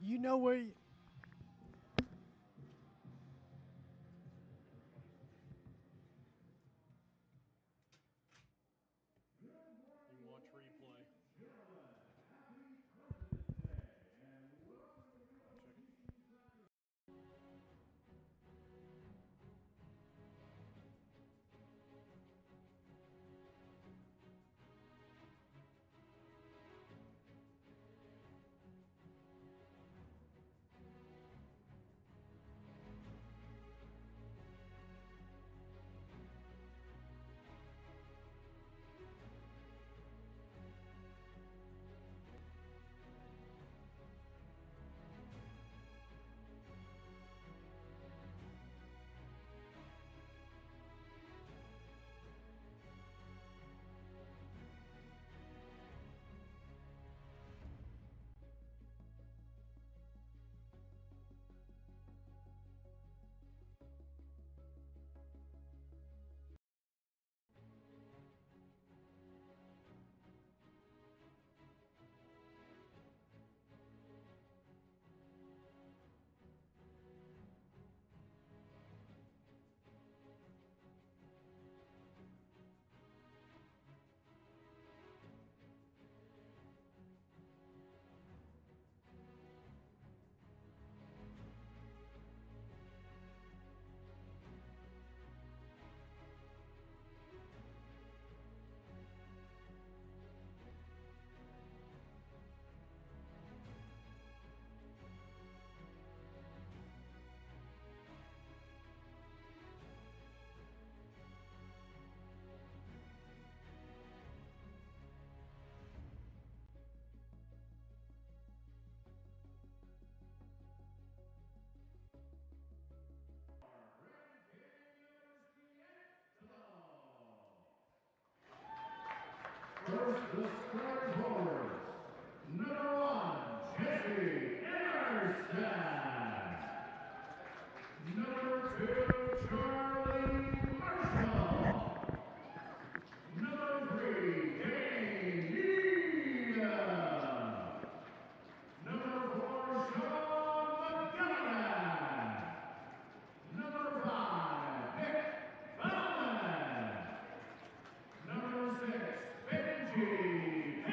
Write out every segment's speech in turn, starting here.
You know where you... You can watch replay. Check it. First, the square forwards. Number 1, Jesse Emerson. Number 2, Charlie Marshall. Number 3, Dane Needham. Number 4, Sean McGowan. Number 5, Nick Bowman. Number 6, Benji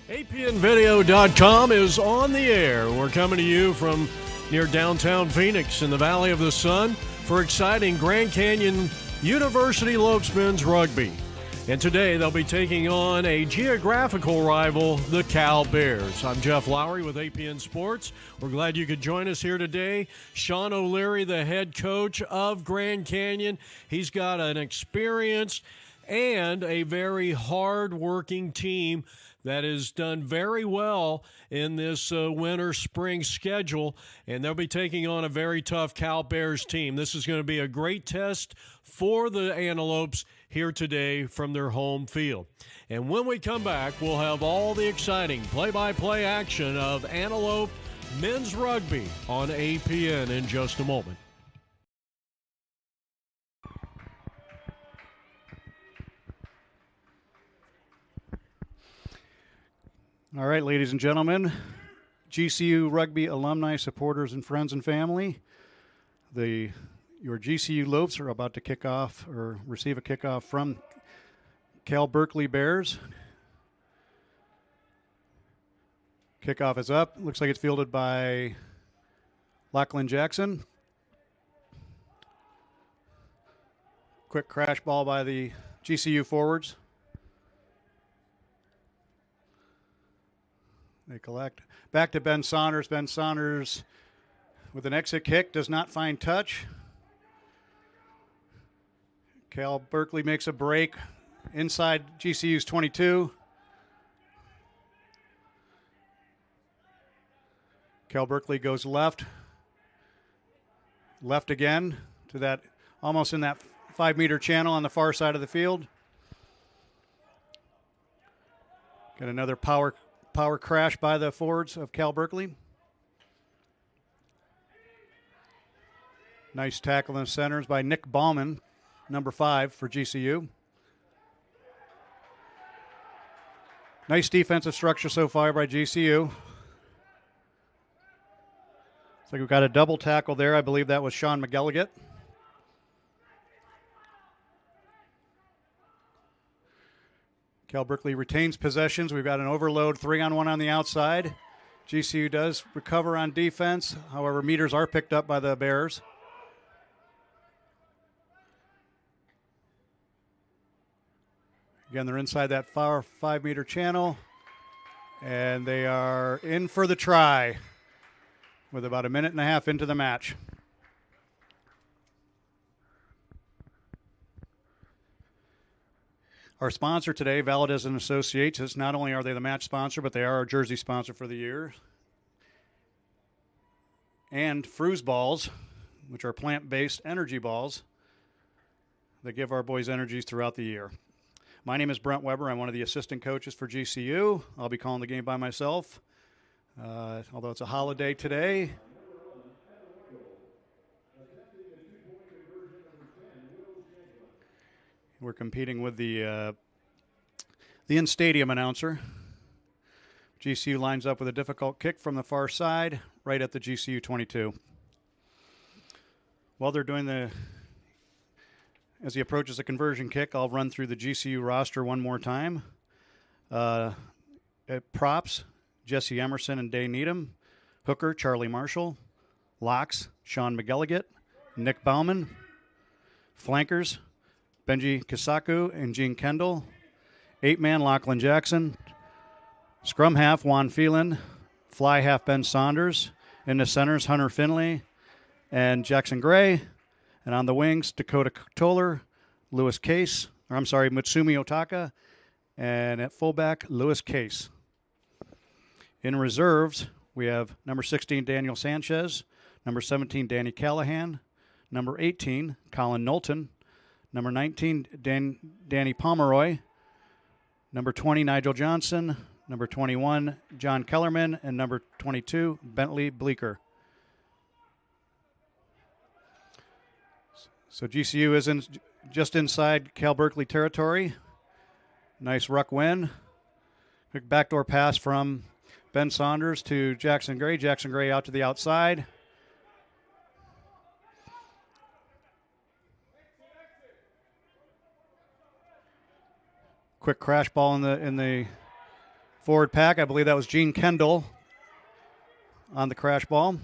APNvideo.com is on the air. We're coming to you from near downtown Phoenix in the Valley of the Sun for exciting Grand Canyon University Lopes men's rugby. And today they'll be taking on a geographical rival, the Cal Bears. I'm Jeff Lowry with APN Sports. We're glad you could join us here today. Sean O'Leary, the head coach of Grand Canyon. He's got an experienced and a very hard-working team that has done very well in this winter-spring schedule, and they'll be taking on a very tough Cal Bears team. This is going to be a great test for the Antelopes here today from their home field. And when we come back, we'll have all the exciting play-by-play action of Antelope men's rugby on APN in just a moment. All right, ladies and gentlemen, GCU rugby alumni, supporters, and friends and family, your GCU Lopes are about to kick off or receive a kickoff from Cal Berkeley Bears. Kickoff is up. Looks like it's fielded by Lachlan Jackson. Quick crash ball by the GCU forwards. They collect. Back to Ben Saunders. Ben Saunders with an exit kick does not find touch. Cal Berkeley makes a break inside GCU's 22. Cal Berkeley goes left. Left again to that, almost in that 5-meter channel on the far side of the field. Got another power crash by the forwards of Cal Berkeley. Nice tackle in the centers by Nick Bauman, number 5 for GCU. Nice defensive structure so far by GCU. Looks like we've got a double tackle there. I believe that was Sean McElligott. Cal Berkeley retains possessions. We've got an overload 3-on-1 on the outside. GCU does recover on defense. However, meters are picked up by the Bears. Again, they're inside that far 5-meter channel. And they are in for the try with about a minute and a half into the match. Our sponsor today, Valadez and Associates, is not only are they the match sponsor, but they are our jersey sponsor for the year. And Fruz balls, which are plant-based energy balls that give our boys energies throughout the year. My name is Brent Weber. I'm one of the assistant coaches for GCU. I'll be calling the game by myself, although it's a holiday today. We're competing with the in-stadium announcer. GCU lines up with a difficult kick from the far side, right at the GCU 22. While they're doing as he approaches the conversion kick, I'll run through the GCU roster one more time. At props, Jesse Emerson and Day Needham. Hooker, Charlie Marshall. Locks, Sean McElligott. Nick Bauman. Flankers, Benji Kisaku and Gene Kendall. 8-man, Lachlan Jackson. Scrum half, Juan Phelan. Fly half, Ben Saunders. In the centers, Hunter Finley and Jackson Gray. And on the wings, Dakota Toller, Mutsumi Otaka. And at fullback, Lewis Case. In reserves, we have number 16, Daniel Sanchez. Number 17, Danny Callahan. Number 18, Colin Knowlton. Number 19, Danny Pomeroy. Number 20, Nigel Johnson. Number 21, John Kellerman. And number 22, Bentley Bleeker. So GCU is just inside Cal Berkeley territory. Nice ruck win. Quick backdoor pass from Ben Saunders to Jackson Gray. Jackson Gray out to the outside. Quick crash ball in the forward pack. I believe that was Gene Kendall on the crash ball.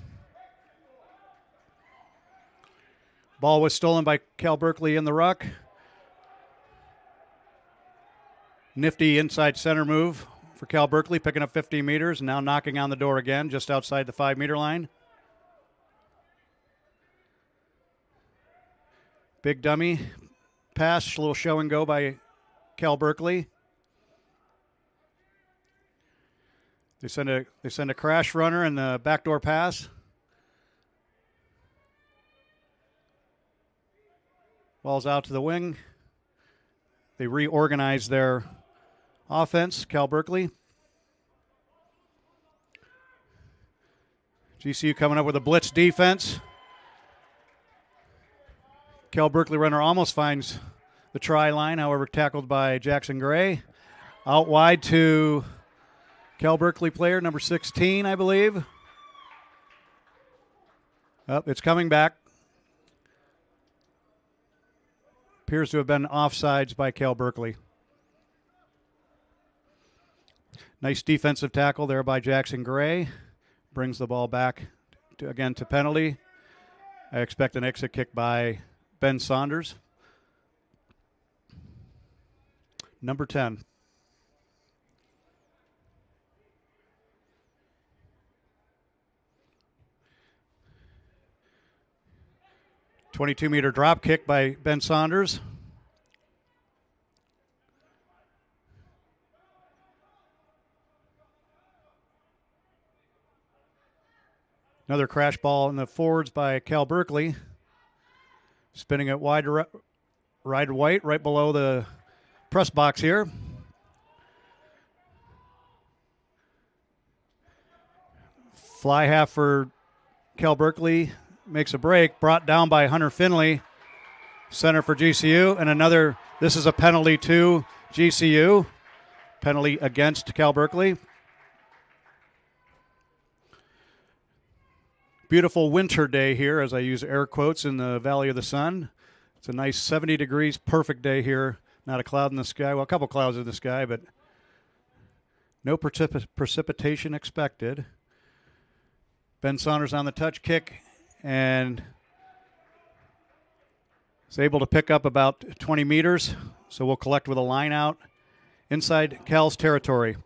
Ball was stolen by Cal Berkeley in the ruck. Nifty inside center move for Cal Berkeley, picking up 15 meters, and now knocking on the door again, just outside the 5-meter line. Big dummy pass, a little show and go by Cal Berkeley. They send a crash runner and the backdoor pass. Ball's out to the wing. They reorganize their offense, Cal Berkeley. GCU coming up with a blitz defense. Cal Berkeley runner almost finds the try line, however, tackled by Jackson Gray. Out wide to Cal Berkeley player number 16, I believe. Oh, it's coming back. Appears to have been offsides by Cal Berkeley. Nice defensive tackle there by Jackson Gray. Brings the ball back again to penalty. I expect an exit kick by Ben Saunders. Number 10. .22-meter drop kick by Ben Saunders. Another crash ball in the forwards by Cal Berkeley. Spinning it wide right below the press box here. Fly half for Cal Berkeley. Makes a break, brought down by Hunter Finley, center for GCU, and another, this is a penalty to GCU, penalty against Cal Berkeley. Beautiful winter day here, as I use air quotes, in the Valley of the Sun. It's a nice 70 degrees, perfect day here, not a cloud in the sky, well, a couple clouds in the sky, but no precipitation expected. Ben Saunders on the touch kick, and is able to pick up about 20 meters, so we'll collect with a line out inside Cal's territory.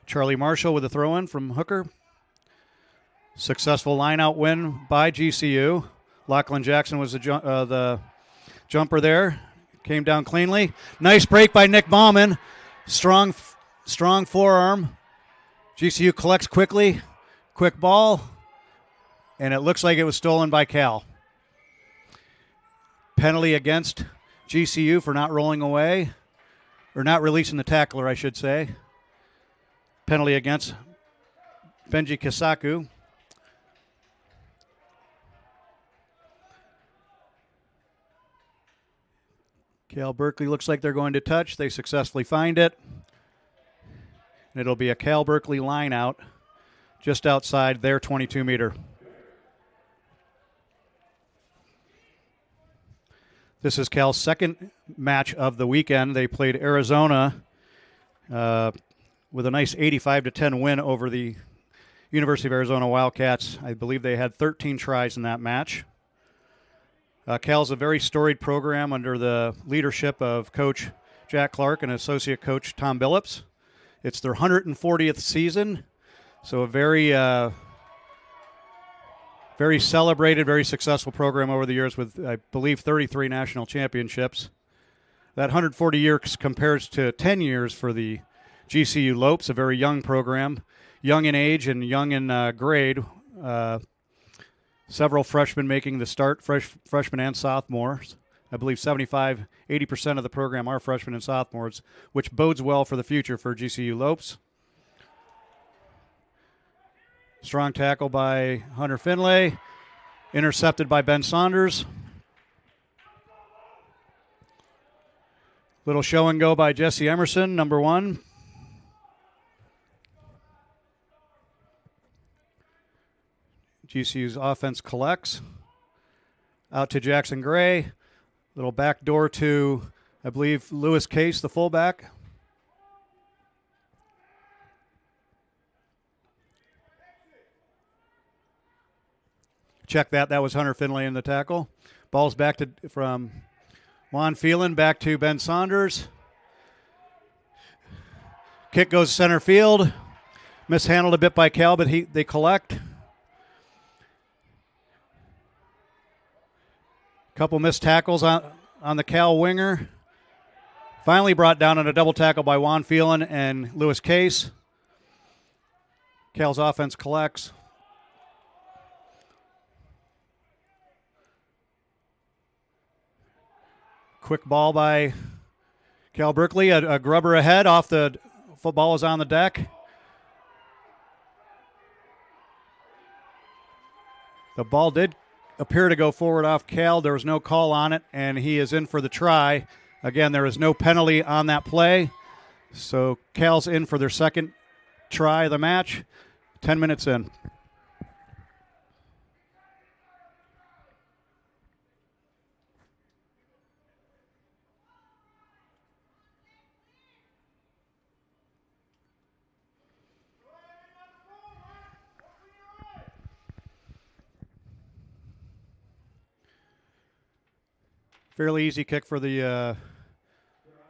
Charlie Marshall with a throw-in from Hooker. Successful line-out win by GCU. Lachlan Jackson was the jumper there. Came down cleanly. Nice break by Nick Bauman. Strong forearm. GCU collects quickly, quick ball, and it looks like it was stolen by Cal. Penalty against GCU for not rolling away, or not releasing the tackler, I should say. Penalty against Benji Kisaku. Cal Berkeley looks like they're going to touch. They successfully find it. And it'll be a Cal Berkeley line out just outside their 22-meter. This is Cal's second match of the weekend. They played Arizona with a nice 85-10 win over the University of Arizona Wildcats. I believe they had 13 tries in that match. Cal's a very storied program under the leadership of Coach Jack Clark and Associate Coach Tom Billups. It's their 140th season, so a very celebrated, very successful program over the years with, I believe, 33 national championships. That 140 years compares to 10 years for the GCU Lopes, a very young program, young in age and young in grade. Several freshmen making the start, freshmen and sophomores. I believe 75, 80% of the program are freshmen and sophomores, which bodes well for the future for GCU Lopes. Strong tackle by Hunter Finlay, intercepted by Ben Saunders. Little show and go by Jesse Emerson, number 1. GCU's offense collects. Out to Jackson Gray. Little backdoor to I believe Lewis Case, the fullback. Check that. That was Hunter Finlay in the tackle. Ball's back to from Juan Phelan back to Ben Saunders. Kick goes center field. Mishandled a bit by Cal, but they collect. Couple missed tackles on the Cal winger. Finally brought down on a double tackle by Juan Phelan and Lewis Case. Cal's offense collects. Quick ball by Cal Berkeley. A grubber ahead off the football is on the deck. The ball did appear to go forward off Cal. There was no call on it, and he is in for the try. Again, there is no penalty on that play. So Cal's in for their second try of the match. 10 minutes in. Fairly easy kick for the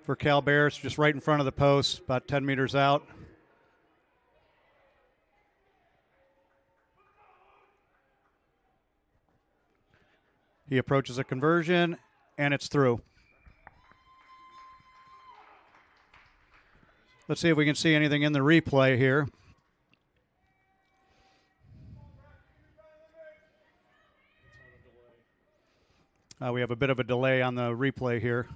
for Cal Bears, just right in front of the post, about 10 meters out. He approaches a conversion, and it's through. Let's see if we can see anything in the replay here. We have a bit of a delay on the replay here.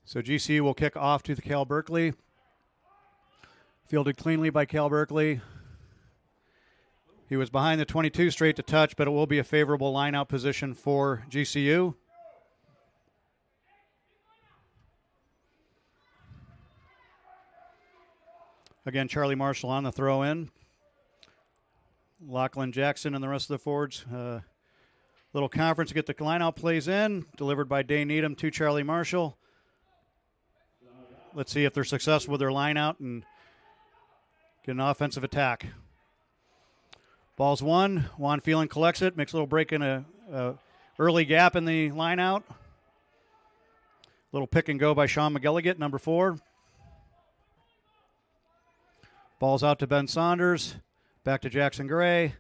So GCU will kick off to the Cal Berkeley. Fielded cleanly by Cal Berkeley. He was behind the 22 straight to touch, but it will be a favorable line-out position for GCU. Again, Charlie Marshall on the throw-in. Lachlan Jackson and the rest of the forwards. Little conference to get the line-out plays in. Delivered by Dane Needham to Charlie Marshall. Let's see if they're successful with their line-out and get an offensive attack. Ball's won. Juan Phelan collects it. Makes a little break in a early gap in the line-out. Little pick and go by Sean McGilligan, number 4. Ball's out to Ben Saunders. Back to Jackson Gray.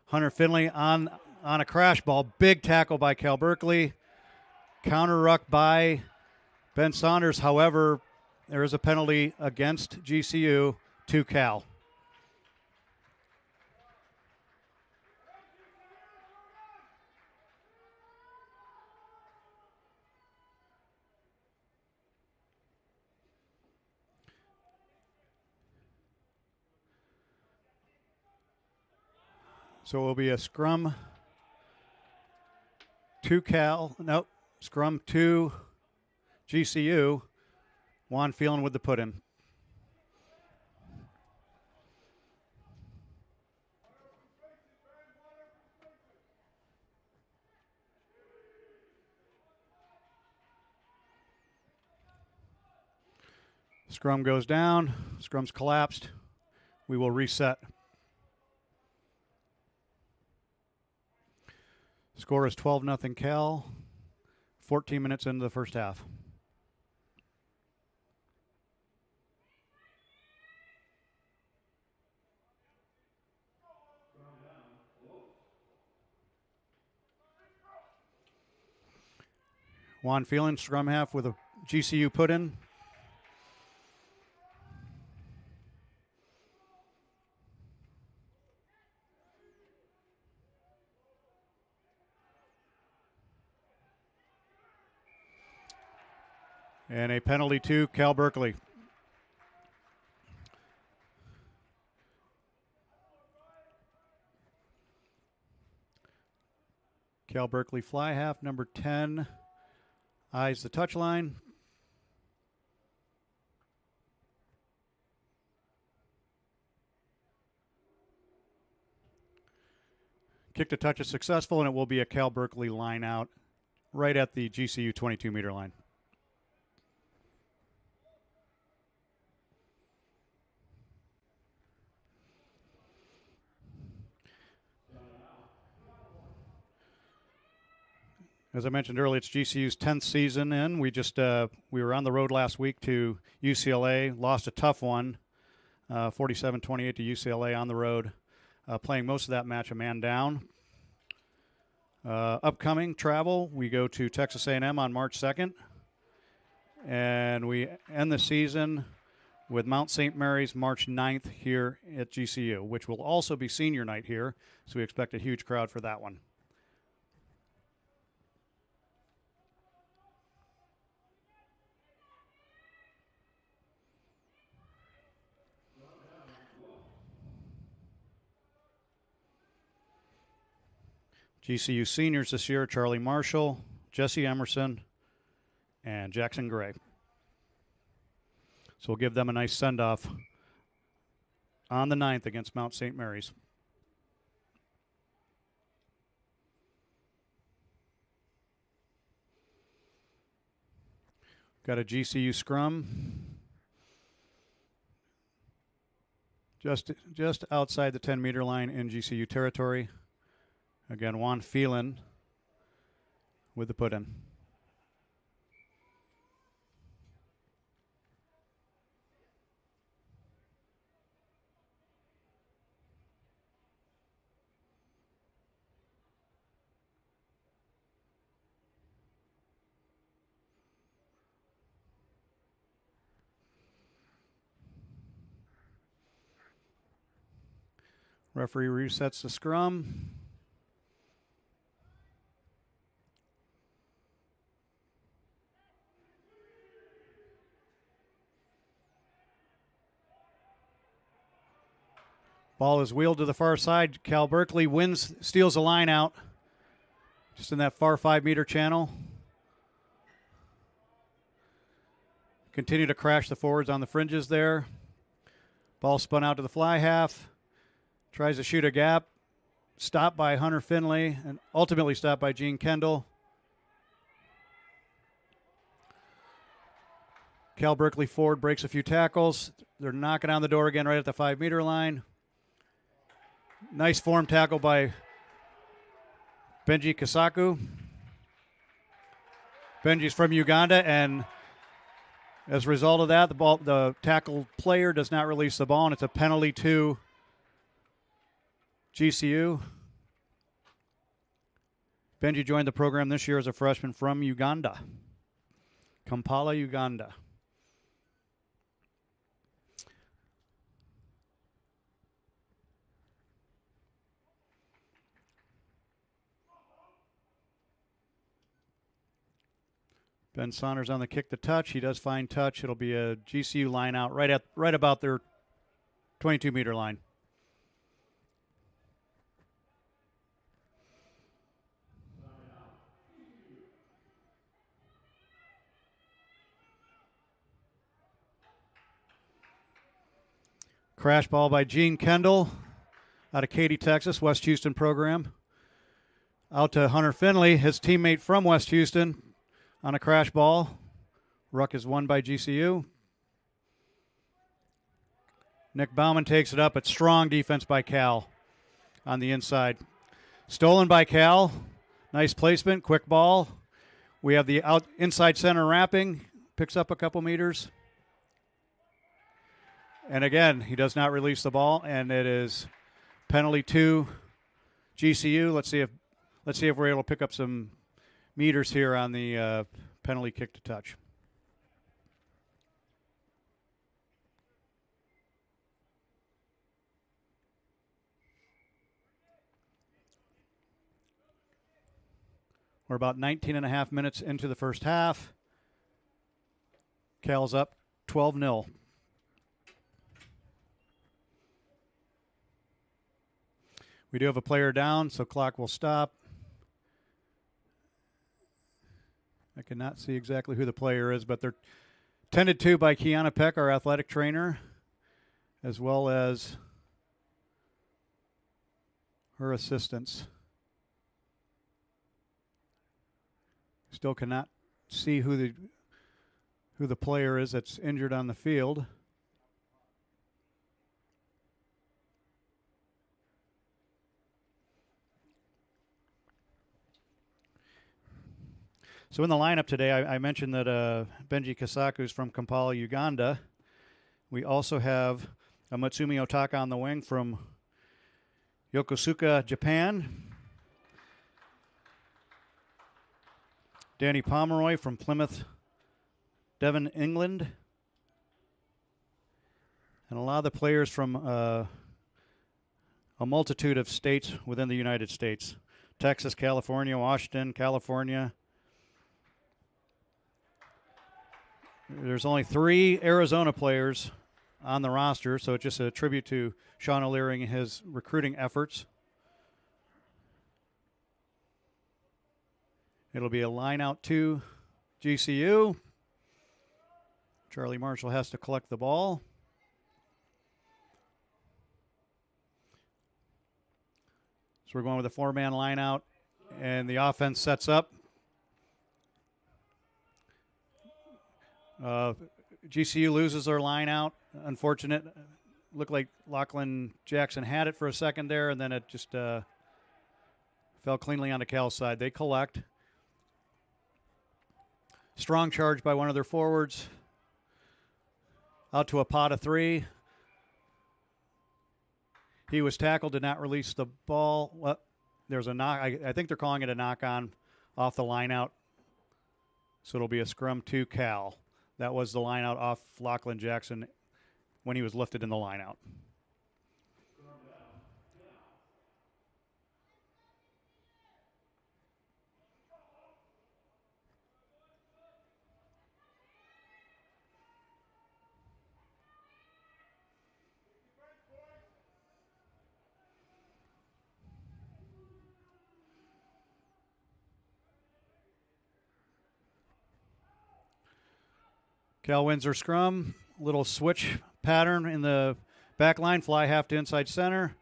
Hunter Finlay on a crash ball. Big tackle by Cal Berkeley. Counter ruck by Ben Saunders. However, there is a penalty against GCU to Cal. So it will be a scrum to Cal. Nope, scrum to GCU. Juan Phelan with the put-in. Scrum goes down. Scrum's collapsed. We will reset. Score is 12-0 Cal. 14 minutes into the first half. Juan Phelan, scrum half with a GCU put-in. And a penalty to Cal Berkeley. Cal Berkeley fly half, number 10, eyes the touchline. Kick to touch is successful, and it will be a Cal Berkeley line out right at the GCU 22-meter line. As I mentioned earlier, it's GCU's 10th season in. We were on the road last week to UCLA, lost a tough one, 47-28 to UCLA on the road, playing most of that match a man down. Upcoming travel, we go to Texas A&M on March 2nd, and we end the season with Mount St. Mary's March 9th here at GCU, which will also be senior night here, so we expect a huge crowd for that one. GCU seniors this year, Charlie Marshall, Jesse Emerson, and Jackson Gray. So we'll give them a nice send-off on the 9th against Mount St. Mary's. Got a GCU scrum just outside the 10-meter line in GCU territory. Again, Juan Phelan with the put-in. Referee resets the scrum. Ball is wheeled to the far side. Cal Berkeley steals a line out just in that far 5-meter channel. Continue to crash the forwards on the fringes there. Ball spun out to the fly half. Tries to shoot a gap. Stopped by Hunter Finley and ultimately stopped by Gene Kendall. Cal Berkeley forward breaks a few tackles. They're knocking on the door again right at the 5-meter line. Nice form tackle by Benji Kasaku. Benji's from Uganda, and as a result of that, the tackle player does not release the ball, and it's a penalty to GCU. Benji joined the program this year as a freshman from Uganda, Kampala, Uganda. Ben Saunders on the kick to touch. He does find touch. It'll be a GCU line out right about their 22-meter line. Crash ball by Gene Kendall out of Katy, Texas, West Houston program. Out to Hunter Finley, his teammate from West Houston, on a crash ball. Ruck is won by GCU. Nick Bauman takes it up, but strong defense by Cal on the inside. Stolen by Cal. Nice placement, quick ball. We have the inside center wrapping, picks up a couple meters. And again, he does not release the ball, and it is penalty to GCU. Let's see if we're able to pick up some meters here on the penalty kick to touch. We're about 19 and a half minutes into the first half. Cal's up 12-0. We do have a player down, so clock will stop. I cannot see exactly who the player is, but they're tended to by Kiana Peck, our athletic trainer, as well as her assistants. Still cannot see who the player is that's injured on the field. So in the lineup today, I mentioned that Benji Kasaku is from Kampala, Uganda. We also have Matsumi Otaka on the wing from Yokosuka, Japan. Danny Pomeroy from Plymouth, Devon, England. And a lot of the players from a multitude of states within the United States. Texas, California, Washington, California. There's only 3 Arizona players on the roster, so it's just a tribute to Sean O'Leary and his recruiting efforts. It'll be a line out to GCU. Charlie Marshall has to collect the ball. So we're going with a 4-man line out, and the offense sets up. GCU loses their line out. Unfortunate. Looked like Lachlan Jackson had it for a second there, and then it just fell cleanly onto Cal's side. They collect. Strong charge by one of their forwards. Out to a pot of 3. He was tackled, did not release the ball. Well, there's a knock. I think they're calling it a knock-on off the line out. So it'll be a scrum to Cal. That was the line out off Lachlan Jackson when he was lifted in the line out. Cal wins their scrum. Little switch pattern in the back line. Fly half to inside center.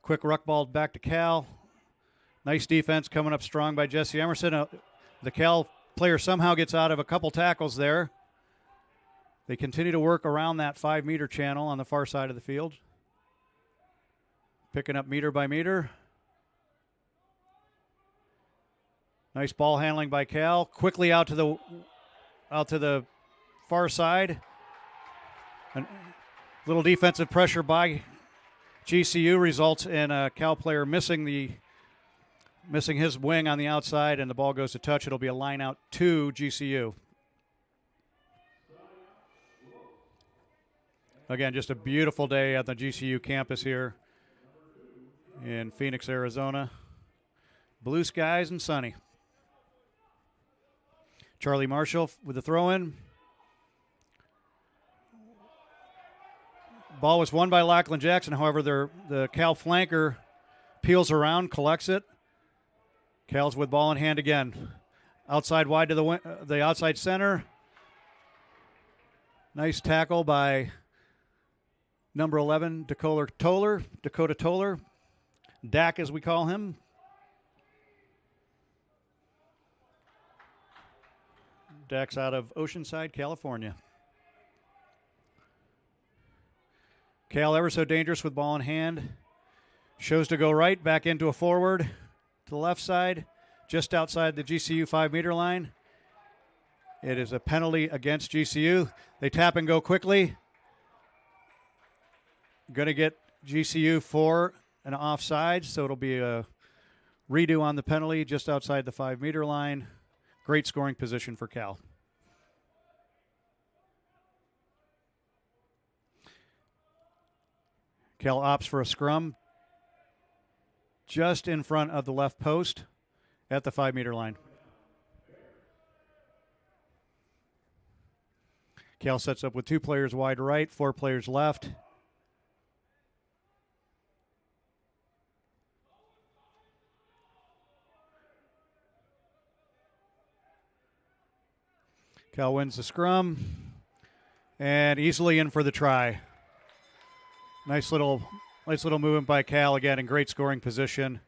Quick ruck ball back to Cal. Nice defense coming up strong by Jesse Emerson. The Cal player somehow gets out of a couple tackles there. They continue to work around that 5-meter channel on the far side of the field. Picking up meter by meter. Nice ball handling by Cal. Quickly out to the far side. A little defensive pressure by GCU results in a Cal player missing his wing on the outside, and the ball goes to touch. It'll be a line out to GCU. Again, just a beautiful day at the GCU campus here in Phoenix, Arizona. Blue skies and sunny. Charlie Marshall with the throw-in. Ball was won by Lachlan Jackson. However, the Cal flanker peels around, collects it. Cal's with ball in hand again. Outside wide to the outside center. Nice tackle by number 11, Dakota Toller. Dak, as we call him. Dak's out of Oceanside, California. Cal ever so dangerous with ball in hand. Shows to go right, back into a forward to the left side, just outside the GCU 5-meter line. It is a penalty against GCU. They tap and go quickly. Going to get GCU for an offside, so it'll be a redo on the penalty just outside the 5-meter line. Great scoring position for Cal. Cal opts for a scrum just in front of the left post at the 5-meter line. Cal sets up with 2 players wide right, 4 players left. Cal wins the scrum and easily in for the try. Nice little movement by Cal again in great scoring position.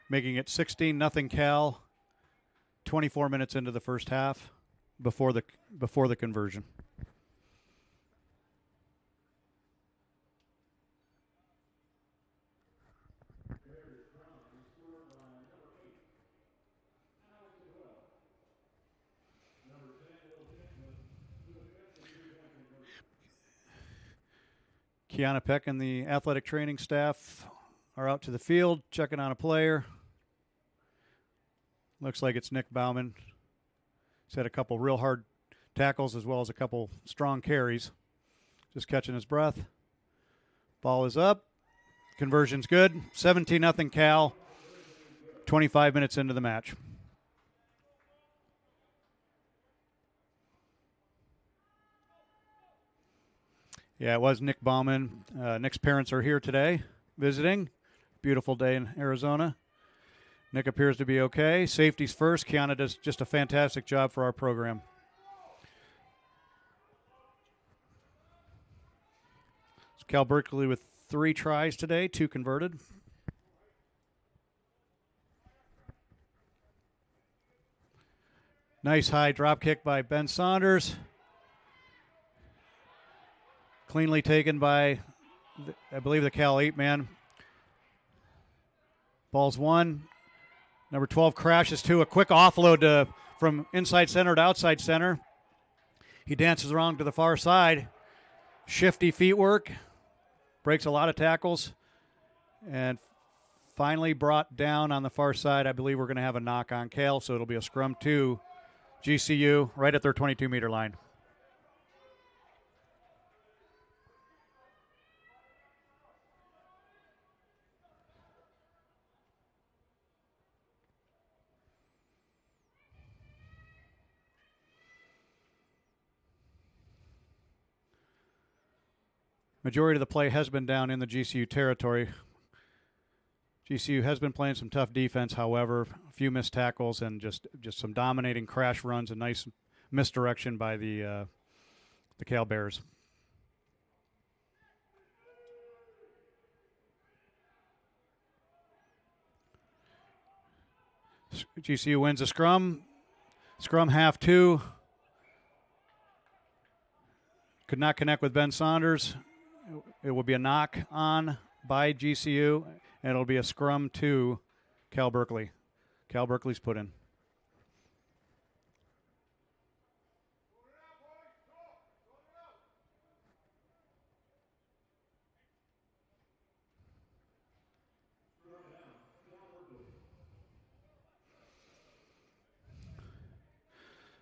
Making it 16-0 Cal. 24 minutes into the first half before the conversion. Kiana Peck and the athletic training staff are out to the field checking on a player. Looks like it's Nick Bauman. He's had a couple real hard tackles as well as a couple strong carries. Just catching his breath. Ball is up. Conversion's good. 17-0 Cal. 25 minutes into the match. Yeah, it was Nick Bauman. Nick's parents are here today visiting. Beautiful day in Arizona. Nick appears to be okay. Safety's first. Kiana does just a fantastic job for our program. It's Cal Berkeley with 3 tries today, 2 converted. Nice high drop kick by Ben Saunders. Cleanly taken by, I believe, the Cal 8-man. Ball's 1. Number 12 crashes to a quick offload from inside center to outside center. He dances around to the far side. Shifty feet work. Breaks a lot of tackles. And finally brought down on the far side. I believe we're going to have a knock on Cal, so it'll be a scrum to GCU right at their 22-meter line. Majority of the play has been down in the GCU territory. GCU has been playing some tough defense, however, a few missed tackles and just some dominating crash runs and nice misdirection by the Cal Bears. GCU wins a scrum. Scrum half 2. Could not connect with Ben Saunders. It will be a knock on by GCU, and it'll be a scrum to Cal Berkeley. Cal Berkeley's put in.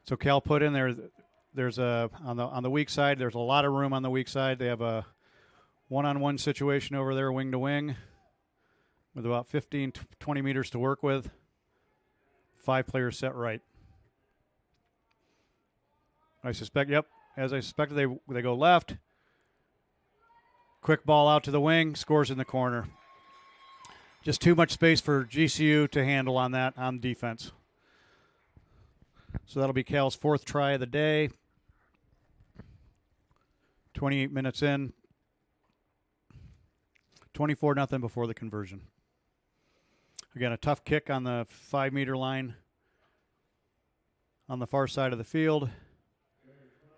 So Cal put in there. There's a on the weak side. There's a lot of room on the weak side. They have a one-on-one situation over there, wing to wing, with about 15, 20 meters to work with. 5 players set right. I suspect. Yep, as I suspected, they go left. Quick ball out to the wing, scores in the corner. Just too much space for GCU to handle on that on defense. So that'll be Cal's 4th try of the day. 28 minutes in. 24-0 before the conversion. Again, a tough kick on the 5-meter line on the far side of the field.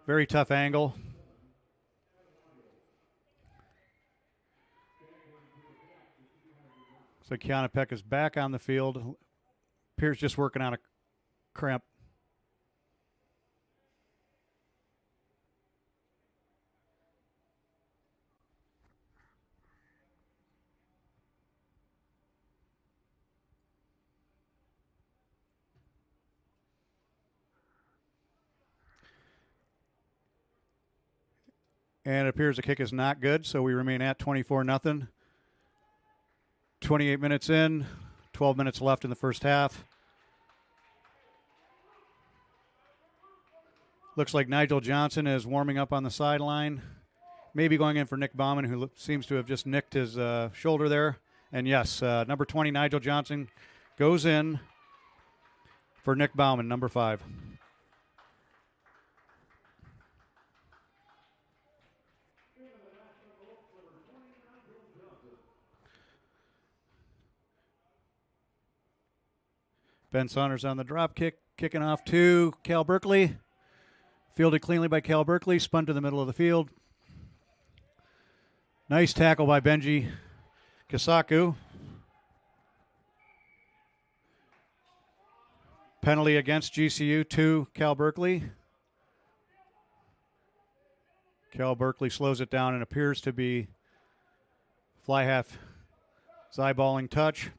Very tough angle. So Kiana Peck is back on the field. Appears just working on a cramp. And it appears the kick is not good, so we remain at 24-0. 28 minutes in, 12 minutes left in the first half. Looks like Nigel Johnson is warming up on the sideline. Maybe going in for Nick Bauman, who seems to have just nicked his shoulder there. And yes, number 20, Nigel Johnson, goes in for Nick Bauman, number 5. Ben Saunders on the drop kick, kicking off to Cal Berkeley. Fielded cleanly by Cal Berkeley, spun to the middle of the field. Nice tackle by Benji Kasaku. Penalty against GCU to Cal Berkeley. Cal Berkeley slows it down and appears to be fly half eyeballing touch.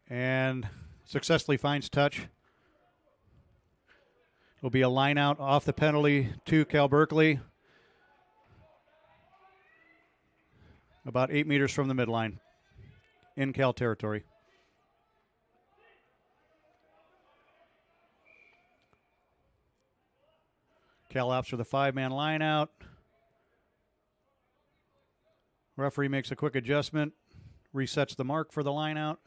And successfully finds touch. Will be a line out off the penalty to Cal Berkeley. About 8 meters from the midline in Cal territory. Cal opts for the 5-man line out. Referee makes a quick adjustment, resets the mark for the line out.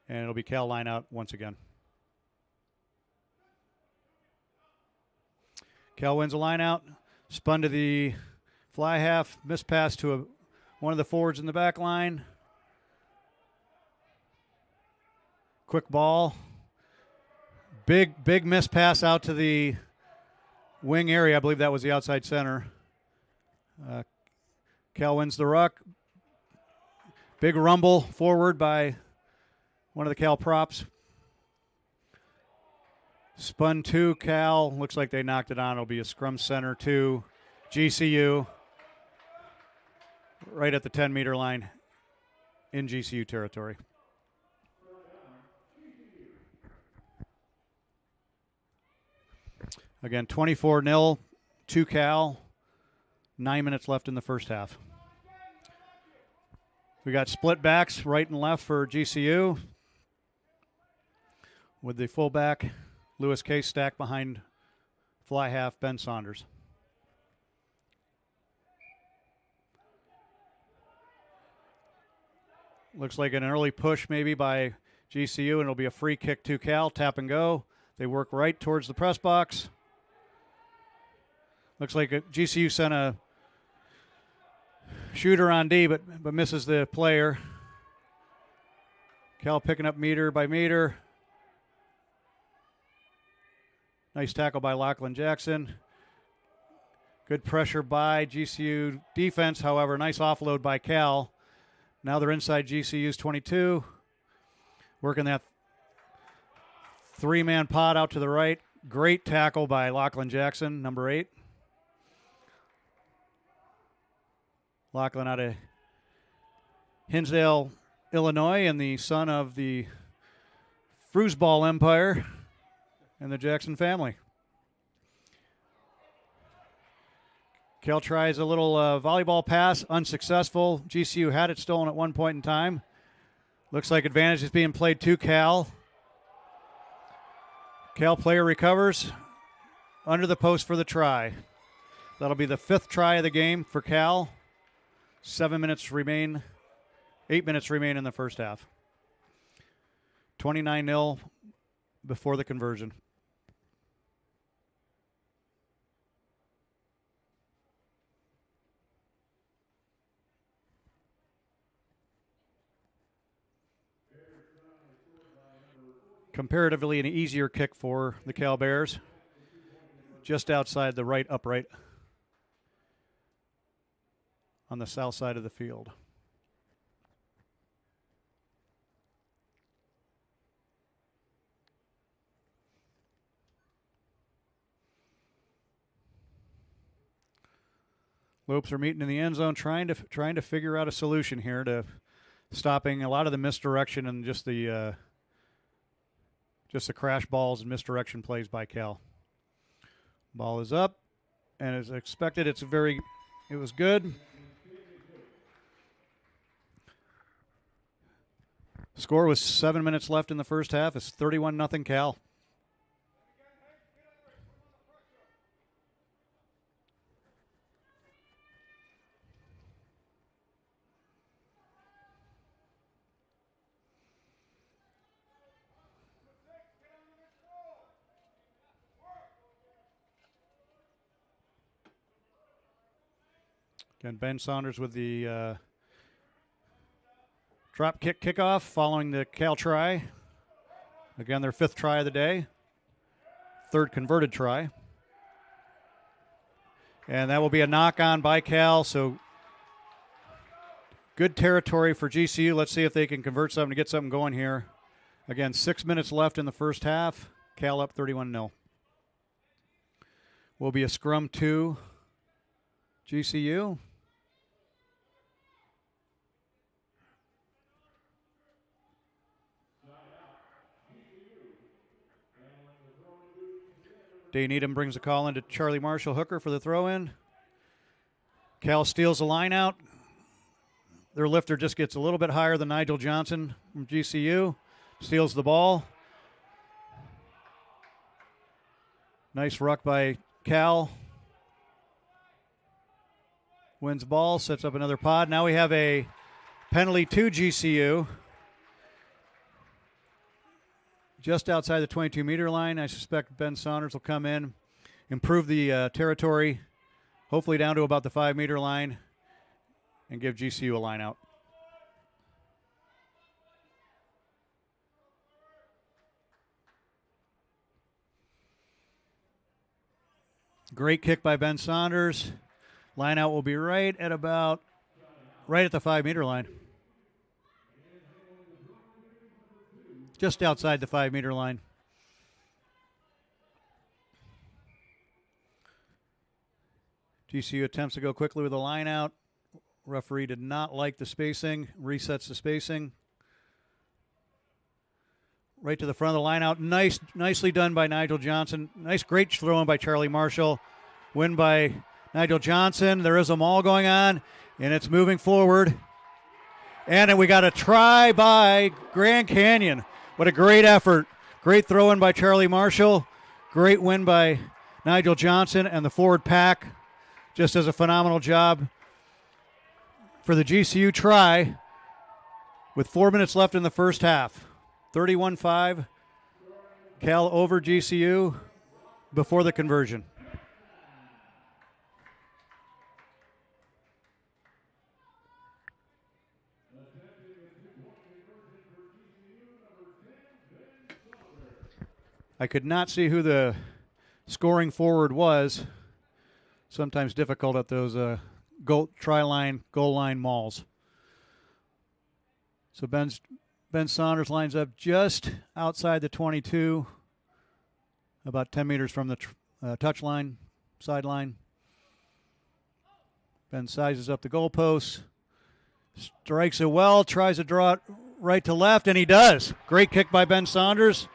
And it'll be Cal line out once again. Cal wins a line out. Spun to the fly half. Missed pass to one of the forwards in the back line. Quick ball. Big miss pass out to the wing area. I believe that was the outside center. Cal wins the ruck. Big rumble forward by one of the Cal props. Spun to Cal. Looks like they knocked it on. It'll be a scrum center to GCU. Right at the 10-meter line in GCU territory. Again, 24-0 to Cal. 9 minutes left in the first half. We got split backs right and left for GCU, with the fullback, Lewis Case, stacked behind fly half, Ben Saunders. Looks like an early push maybe by GCU, and it'll be a free kick to Cal, tap and go. They work right towards the press box. Looks like GCU sent a shooter on D, but misses the player. Cal picking up meter by meter. Nice tackle by Lachlan Jackson. Good pressure by GCU defense, however, nice offload by Cal. Now they're inside GCU's 22. Working that 3-man pod out to the right. Great tackle by Lachlan Jackson, number 8. Lachlan out of Hinsdale, Illinois, and the son of the foosball empire and the Jackson family. Cal tries a little volleyball pass, unsuccessful. GCU had it stolen at one point in time. Looks like advantage is being played to Cal. Cal player recovers under the post for the try. That'll be the 5th try of the game for Cal. 8 minutes remain in the first half. 29-0 before the conversion. Comparatively an easier kick for the Cal Bears. Just outside the right upright on the south side of the field. Lopes are meeting in the end zone, trying to figure out a solution here to stopping a lot of the misdirection and just the crash balls and misdirection plays by Cal. Ball is up, and as expected, it was good. Score was 7 minutes left in the first half. It's 31-0 Cal. Again, Ben Saunders with the drop kick kickoff following the Cal try. Again, their 5th try of the day, 3rd converted try. And that will be a knock on by Cal, so good territory for GCU. Let's see if they can convert something to get something going here. Again, 6 minutes left in the first half. Cal up 31-0. Will be a scrum to GCU. Dane Needham brings the call into Charlie Marshall, hooker for the throw-in. Cal steals the line out. Their lifter just gets a little bit higher than Nigel Johnson from GCU. Steals the ball. Nice ruck by Cal. Wins ball, sets up another pod. Now we have a penalty to GCU. Just outside the 22-meter line. I suspect Ben Saunders will come in, improve the territory, hopefully down to about the 5-meter line, and give GCU a line out. Great kick by Ben Saunders. Line out will be right at the 5-meter line. Just outside the 5-meter line. GCU attempts to go quickly with the line out. Referee did not like the spacing, resets the spacing. Right to the front of the line out. Nicely done by Nigel Johnson. Great throw in by Charlie Marshall. Win by Nigel Johnson. There is a maul going on, and it's moving forward. And we got a try by Grand Canyon. What a great effort. Great throw in by Charlie Marshall. Great win by Nigel Johnson and the forward pack. Just does a phenomenal job for the GCU try with 4 minutes left in the first half. 31-5. Cal over GCU before the conversion. I could not see who the scoring forward was. Sometimes difficult at those goal line mauls. So Ben Saunders lines up just outside the 22, about 10 meters from the touch line, sideline. Ben sizes up the goalposts, strikes it well, tries to draw it right to left, and he does. Great kick by Ben Saunders.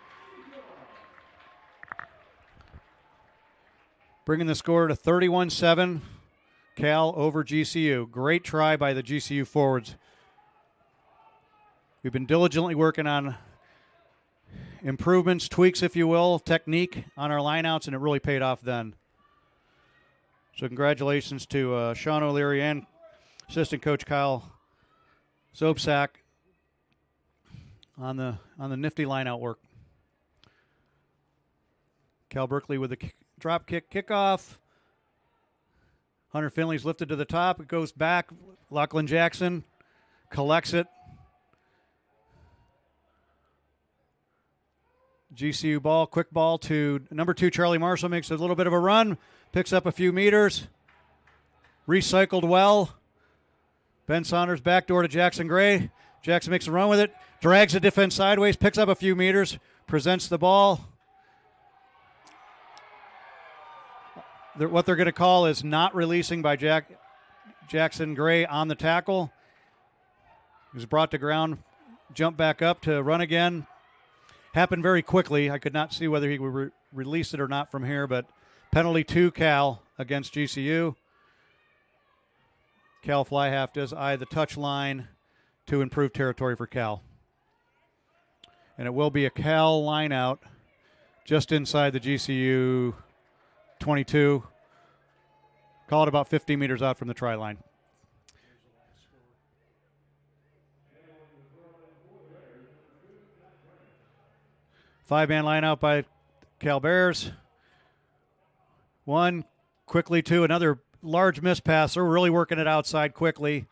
Bringing the score to 31-7. Cal over GCU. Great try by the GCU forwards. We've been diligently working on improvements, tweaks, if you will, technique on our lineouts, and it really paid off then. So congratulations to Sean O'Leary and assistant coach Kyle Zopsak on the nifty lineout work. Cal Berkeley with the drop kick kickoff. Hunter Finley's lifted to the top. It goes back. Lachlan Jackson collects it. GCU ball, quick ball to number 2, Charlie Marshall, makes a little bit of a run, picks up a few meters, recycled well. Ben Saunders backdoor to Jackson Gray. Jackson makes a run with it, drags the defense sideways, picks up a few meters, presents the ball. What they're going to call is not releasing by Jackson Gray on the tackle. He was brought to ground, jumped back up to run again. Happened very quickly. I could not see whether he would release it or not from here, but penalty to Cal against GCU. Cal fly half does eye the touch line to improve territory for Cal. And it will be a Cal line out just inside the GCU 22. Call it about 50 meters out from the try line. Five-man line out by Cal Bears. One, quickly two, another large miss pass. They're really working it outside quickly.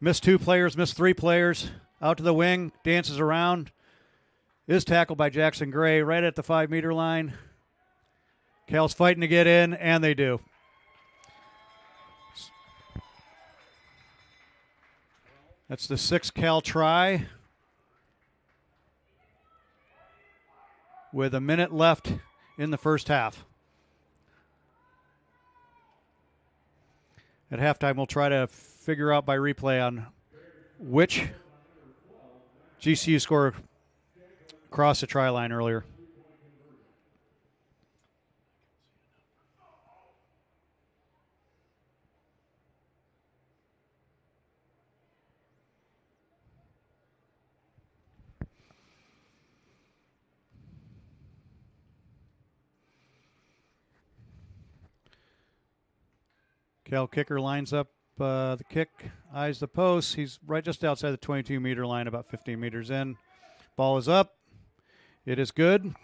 Missed 2 players, missed 3 players. Out to the wing, dances around. Is tackled by Jackson Gray right at the 5-meter line. Cal's fighting to get in, and they do. That's the 6th Cal try. With a minute left in the first half. At halftime, we'll try to figure out by replay on which GCU scored across the try line earlier. Cal kicker lines up the kick, eyes the post. He's right just outside the 22-meter line, about 15 meters in. Ball is up. It is good.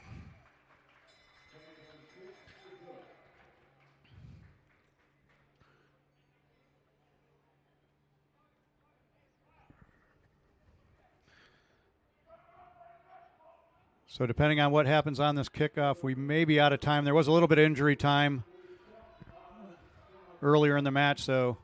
So depending on what happens on this kickoff, we may be out of time. There was a little bit of injury time earlier in the match, so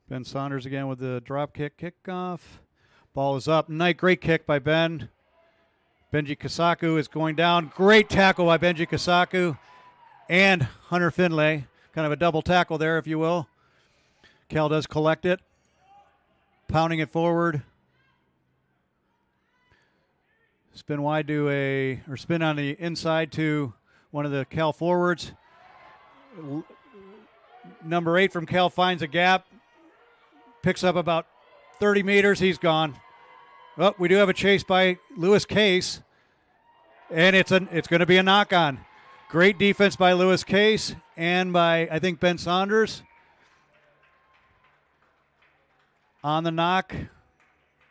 Ben Saunders again with the drop kick kickoff. Ball is up. Great kick by Ben. Benji Kasaku is going down. Great tackle by Benji Kasaku and Hunter Finlay. Kind of a double tackle there, if you will. Cal does collect it. Pounding it forward. Spin wide to spin on the inside to one of the Cal forwards. Number 8 from Cal finds a gap. Picks up about 30 meters. He's gone. Oh, we do have a chase by Lewis Case. And it's going to be a knock-on. Great defense by Lewis Case and by, I think, Ben Saunders. On the knock. It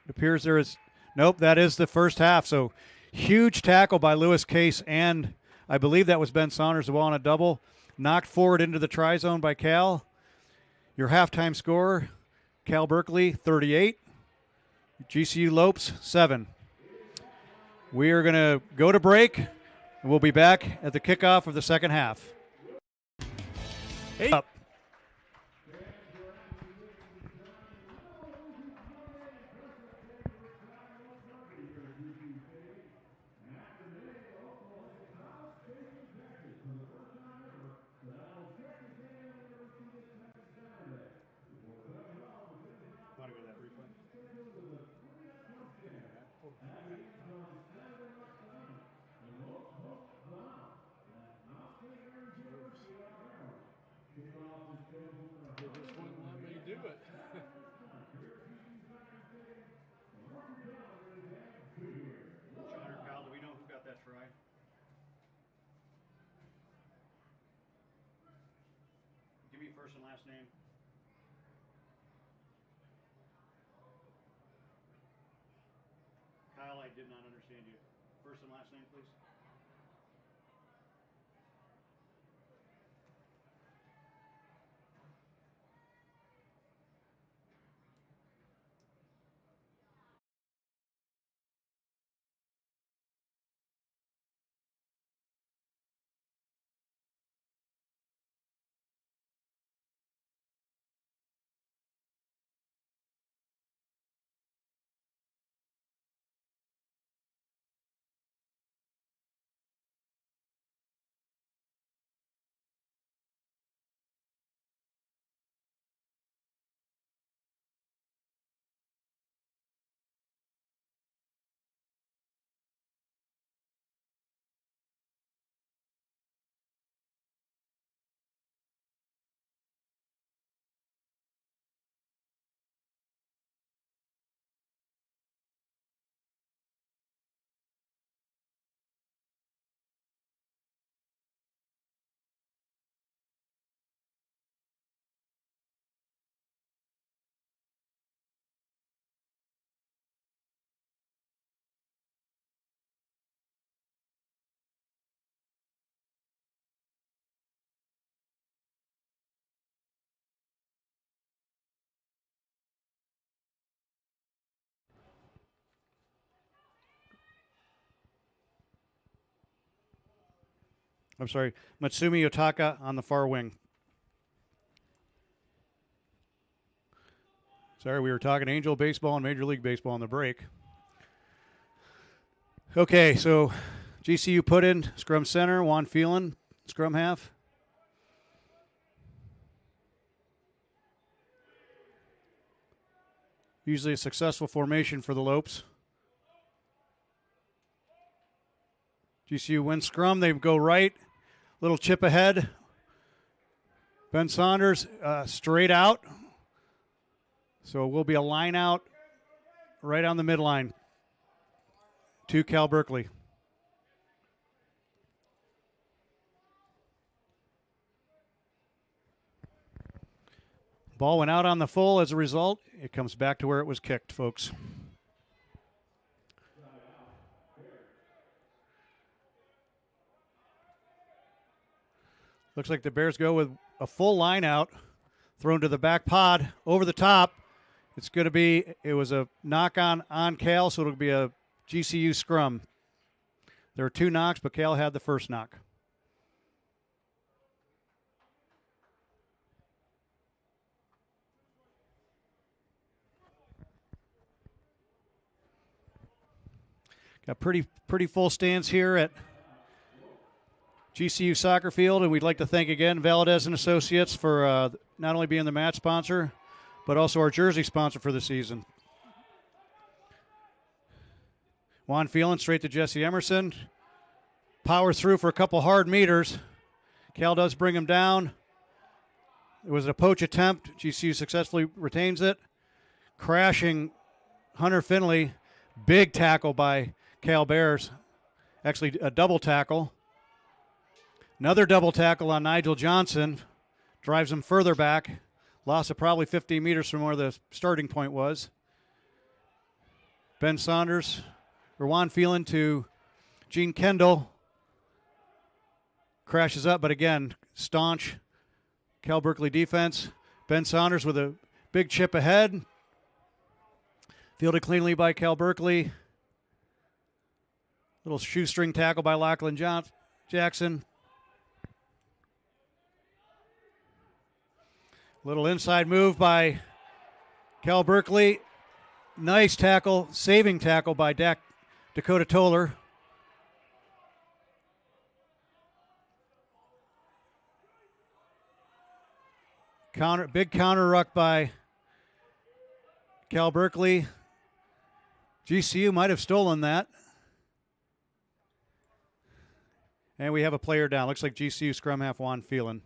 appears there is... Nope, that is the first half. So huge tackle by Lewis Case, and I believe that was Ben Saunders as well on a double. Knocked forward into the try zone by Cal. Your halftime score, Cal Berkeley 38, GCU Lopes 7. We are going to go to break, and we'll be back at the kickoff of the second half. Hey. Up. Give me first and last name. Kyle, I did not understand you. First and last name, please. I'm sorry, Matsumi Otaka on the far wing. Sorry, we were talking Angel Baseball and Major League Baseball on the break. Okay, so GCU put in scrum center, Juan Phelan, scrum half. Usually a successful formation for the Lopes. GCU wins scrum, they go right, little chip ahead. Ben Saunders straight out. So it will be a line out right on the midline to Cal Berkeley. Ball went out on the full. As a result, it comes back to where it was kicked, folks. Looks like the Bears go with a full line out, thrown to the back pod, over the top. It's going to be, it was a knock on Cal, so it'll be a GCU scrum. There were 2 knocks, but Cal had the first knock. Got pretty full stands here at GCU Soccer Field, and we'd like to thank again Valadez and Associates for not only being the match sponsor, but also our jersey sponsor for the season. Juan Phelan straight to Jesse Emerson. Power through for a couple hard meters. Cal does bring him down. It was a poach attempt. GCU successfully retains it. Crashing Hunter Finley. Big tackle by Cal Bears. Actually, a double tackle. Another double tackle on Nigel Johnson. Drives him further back. Loss of probably 15 meters from where the starting point was. Ben Saunders, or Juan Phelan to Gene Kendall. Crashes up, but again, staunch Cal Berkeley defense. Ben Saunders with a big chip ahead. Fielded cleanly by Cal Berkeley. Little shoestring tackle by Lachlan Jackson. Little inside move by Cal Berkeley. Nice tackle, saving tackle by Dakota Toller. Big counter ruck by Cal Berkeley. GCU might have stolen that. And we have a player down. Looks like GCU scrum half Juan Phelan.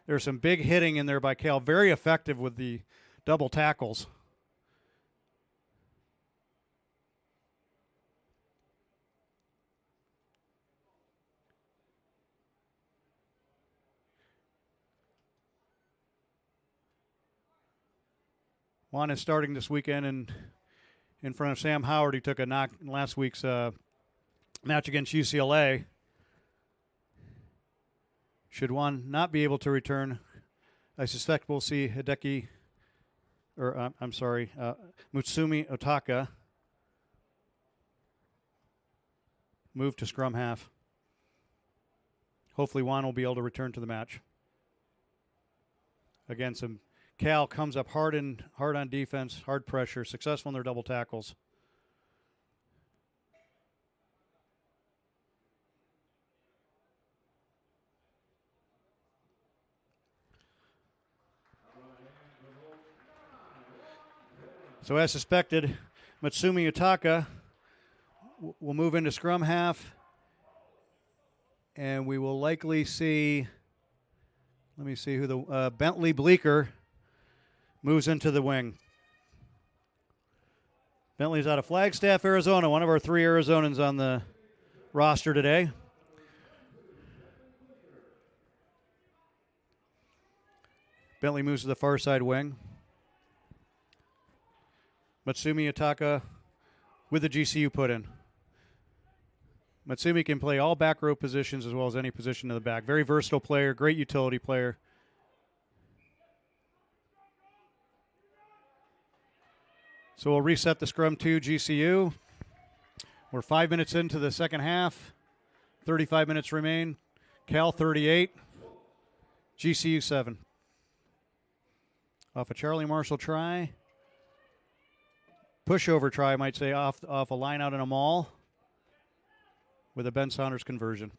There's some big hitting in there by Cal. Very effective with the double tackles. Juan is starting this weekend in front of Sam Howard. He took a knock in last week's match against UCLA. Should Juan not be able to return, I suspect we'll see Mutsumi Otaka move to scrum half. Hopefully Juan will be able to return to the match. Again, Cal comes up hard on defense, hard pressure, successful in their double tackles. So as suspected, Matsumi Otaka will move into scrum half, and we will likely see, let me see who the, Bentley Bleeker moves into the wing. Bentley's out of Flagstaff, Arizona, one of our 3 Arizonans on the roster today. Bentley moves to the far side wing. Matsumi Otaka with the GCU put in. Matsumi can play all back row positions as well as any position in the back. Very versatile player, great utility player. So we'll reset the scrum to GCU. We're 5 minutes into the second half. 35 minutes remain. Cal 38, GCU 7. Off a Charlie Marshall try. Pushover try, I might say, off a line out in a mall with a Ben Saunders conversion.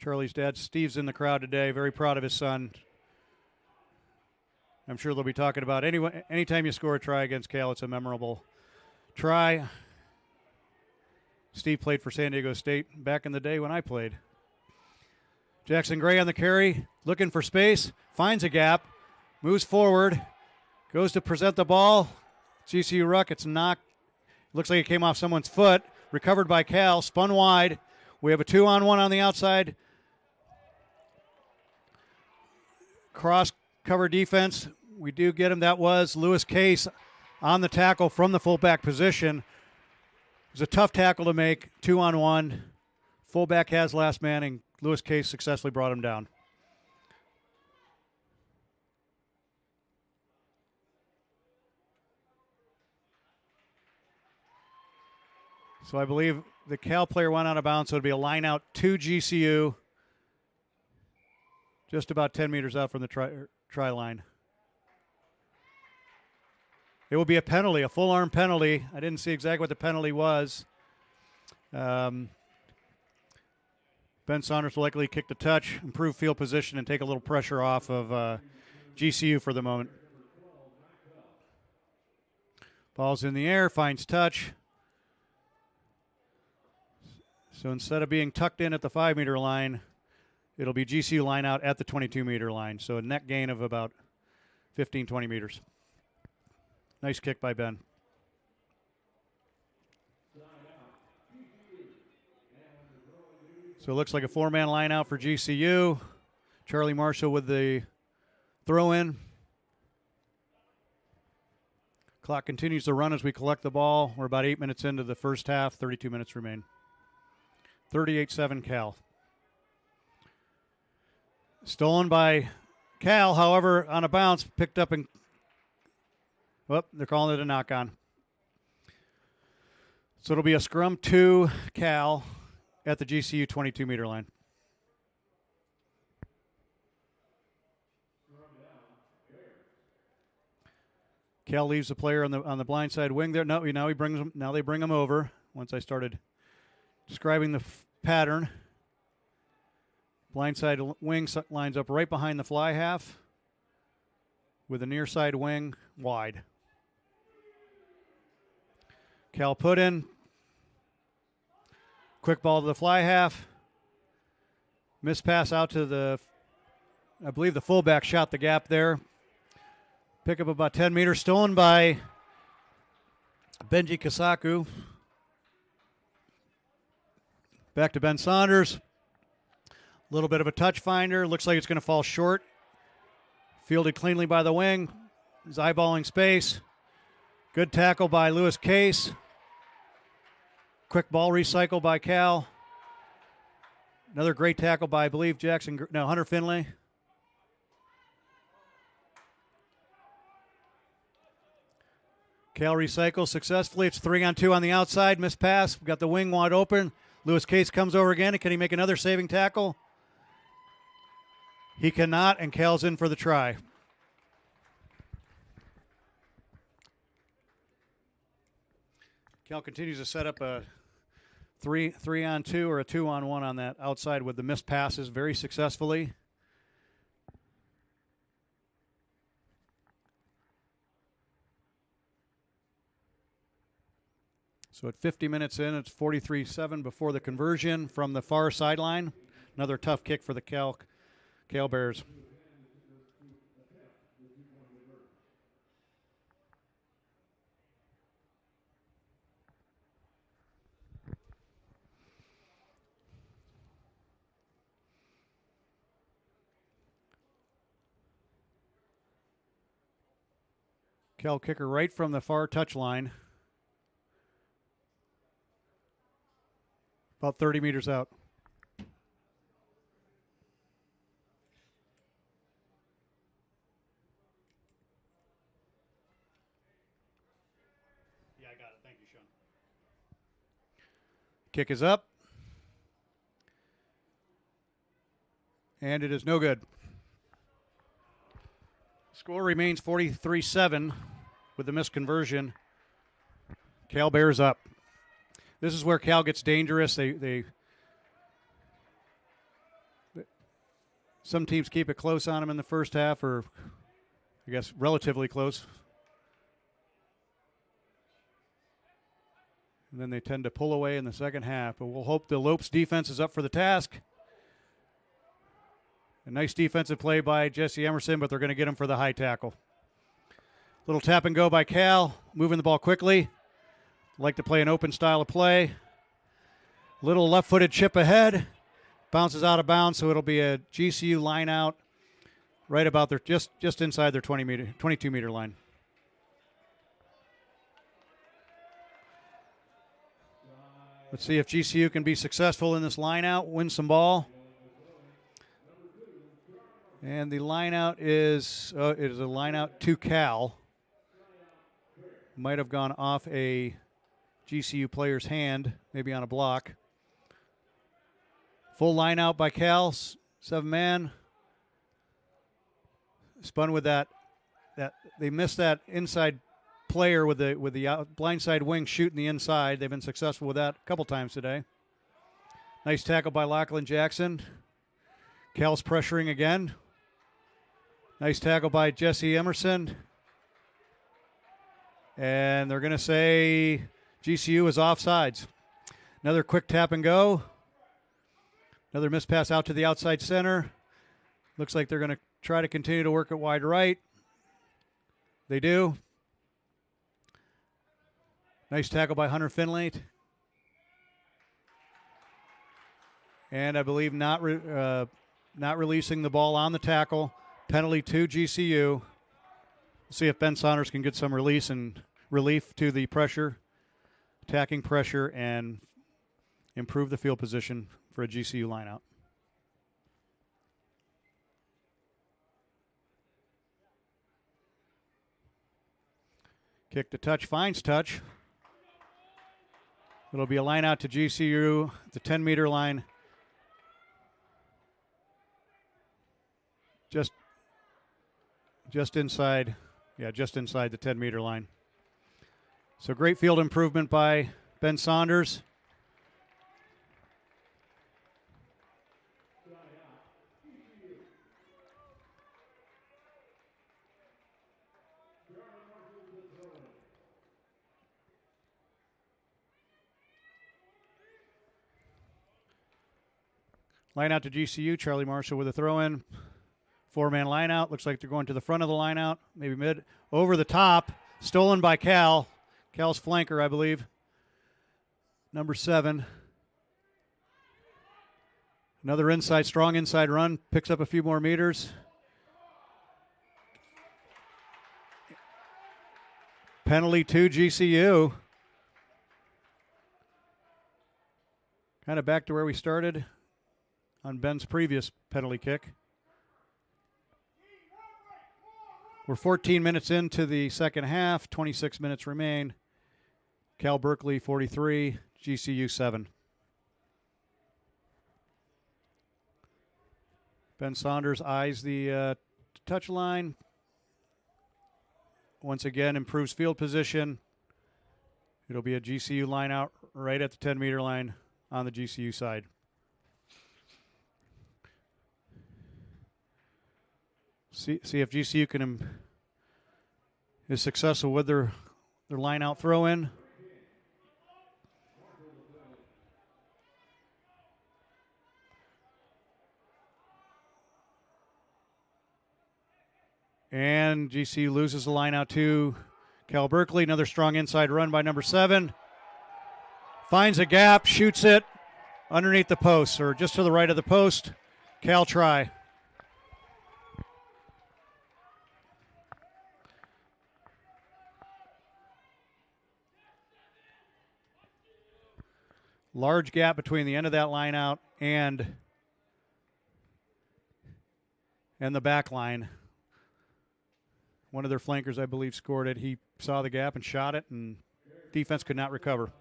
Charlie's dad, Steve's in the crowd today, very proud of his son. I'm sure they'll be talking about anytime you score a try against Cal, it's a memorable try. Steve played for San Diego State back in the day when I played. Jackson Gray on the carry, looking for space, finds a gap, moves forward, goes to present the ball. GCU ruck, it's knocked. Looks like it came off someone's foot. Recovered by Cal, spun wide. We have a 2-on-1 on the outside. Cross cover defense. We do get him. That was Lewis Case on the tackle from the fullback position. It was a tough tackle to make. 2-on-1. Fullback has last man, and Lewis Case successfully brought him down. So I believe the Cal player went out of bounds, so it'll be a line out to GCU, just about 10 meters out from the try line. It will be a penalty, a full arm penalty. I didn't see exactly what the penalty was. Ben Saunders will likely kick the touch, improve field position, and take a little pressure off of GCU for the moment. Ball's in the air, finds touch. So instead of being tucked in at the 5-meter line, it'll be GCU line out at the 22-meter line. So a net gain of about 15, 20 meters. Nice kick by Ben. So it looks like a 4-man line out for GCU. Charlie Marshall with the throw in. Clock continues to run as we collect the ball. We're about 8 minutes into the first half. 32 minutes remain. 38-7 Cal. Stolen by Cal, however, on a bounce, picked up and, they're calling it a knock-on. So it'll be a scrum to Cal at the GCU 22-meter line. Cal leaves the player on the blind side wing there. No, now he brings him. Now they bring him over. Once I started describing the pattern, blindside wing lines up right behind the fly half with the near side wing wide. Cal put in. Quick ball to the fly half. Missed pass out to I believe the fullback shot the gap there. Pick up about 10 meters. Stolen by Benji Kasaku. Back to Ben Saunders. A little bit of a touch finder. Looks like it's going to fall short. Fielded cleanly by the wing. He's eyeballing space. Good tackle by Lewis Case. Quick ball recycle by Cal. Another great tackle by, I believe, Hunter Finley. Cal recycles successfully. It's 3-on-2 on the outside. Missed pass. We've got the wing wide open. Lewis Case comes over again. Can he make another saving tackle? He cannot, and Cal's in for the try. Cal continues to set up a 3-on-2 or a 2-on-1 on that outside with the missed passes very successfully. So at 50 minutes in, it's 43-7 before the conversion from the far sideline. Another tough kick for the Cal Bears. Cal kicker right from the far touchline. About 30 meters out. Yeah, I got it. Thank you, Sean. Kick is up. And it is no good. Score remains 43-7 with the missed conversion. Cal bears up. This is where Cal gets dangerous. Some teams keep it close on them in the first half, or I guess relatively close. And then they tend to pull away in the second half. But we'll hope the Lopes defense is up for the task. A nice defensive play by Jesse Emerson, but they're going to get him for the high tackle. Little tap and go by Cal, moving the ball quickly. Like to play an open style of play. Little left-footed chip ahead. Bounces out of bounds, so it'll be a GCU line out right about their just inside their 22-meter line. Let's see if GCU can be successful in this line out, win some ball. And the line out is it is a line out to Cal. Might have gone off a GCU player's hand, maybe on a block. Full line out by Cal, 7-man. Spun with that they missed that inside player with the blindside wing shooting the inside. They've been successful with that a couple times today. Nice tackle by Lachlan Jackson. Cal's pressuring again. Nice tackle by Jesse Emerson. And they're going to say GCU is offsides. Another quick tap and go. Another missed pass out to the outside center. Looks like they're going to try to continue to work it wide right. They do. Nice tackle by Hunter Finley. And I believe not releasing the ball on the tackle. Penalty to GCU. We'll see if Ben Saunders can get some release and relief to the pressure, attacking pressure, and improve the field position for a GCU lineout. Kick to touch, finds touch. It'll be a line out to GCU at the 10-meter line. Just inside the 10-meter line. So great field improvement by Ben Saunders. Line out to GCU. Charlie Marshall with a throw-in. 4-man line out. Looks like they're going to the front of the line out. Maybe mid. Over the top. Stolen by Cal. Cal's flanker, I believe. Number 7. Another strong inside run. Picks up a few more meters. Penalty to GCU. Kind of back to where we started on Ben's previous penalty kick. We're 14 minutes into the second half. 26 minutes remain. Cal Berkeley 43, GCU 7. Ben Saunders eyes the touch line. Once again, improves field position. It'll be a GCU line out right at the 10-meter line on the GCU side. See if GCU is successful with their line out throw in. And GCU loses the line out to Cal Berkeley. Another strong inside run by number 7. Finds a gap, shoots it underneath the post, or just to the right of the post. Cal try. Large gap between the end of that line out and the back line. One of their flankers, I believe, scored it. He saw the gap and shot it, and defense could not recover.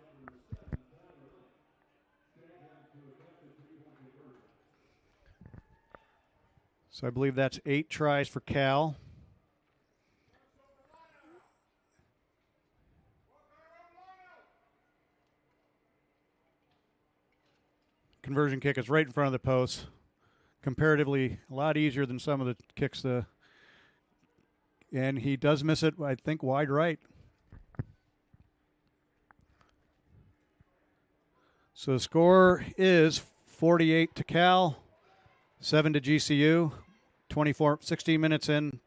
So I believe that's 8 tries for Cal. Conversion kick is right in front of the post. Comparatively a lot easier than some of the kicks. And he does miss it, I think, wide right. So the score is 48 to Cal, 7 to GCU. 16 minutes in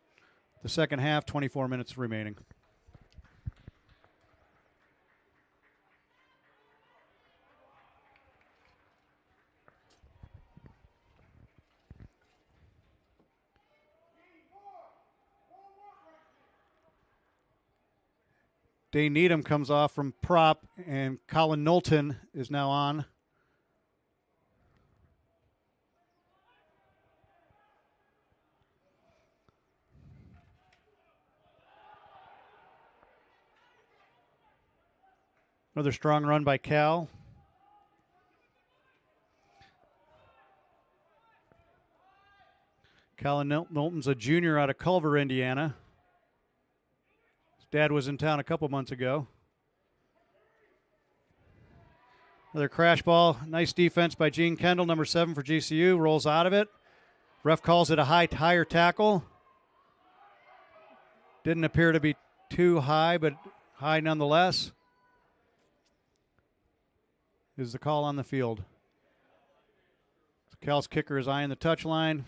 the second half, 24 minutes remaining. Dane Needham comes off from prop, and Colin Knowlton is now on. Another strong run by Cal. Colin Knowlton's a junior out of Culver, Indiana. His dad was in town a couple months ago. Another crash ball. Nice defense by Gene Kendall, number 7 for GCU. Rolls out of it. Ref calls it a higher tackle. Didn't appear to be too high, but high nonetheless. Is the call on the field. So Cal's kicker is eyeing the touchline,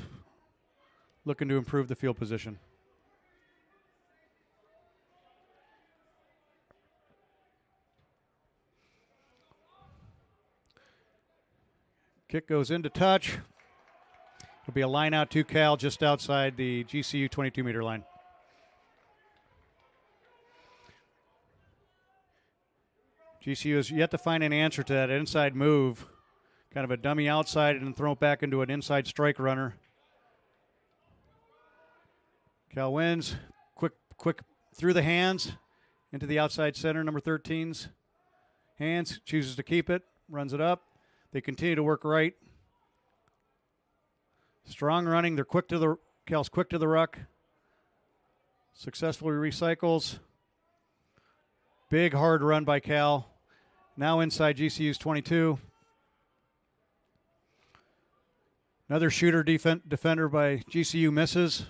looking to improve the field position. Kick goes into touch. It'll be a line out to Cal just outside the GCU 22-meter line. GCU has yet to find an answer to that inside move. Kind of a dummy outside and then throw it back into an inside strike runner. Cal wins. Quick through the hands into the outside center, number 13's hands. Chooses to keep it. Runs it up. They continue to work right. Strong running. They're Cal's quick to the ruck. Successfully recycles. Big hard run by Cal. Now inside GCU's 22. Another shooter defender by GCU misses.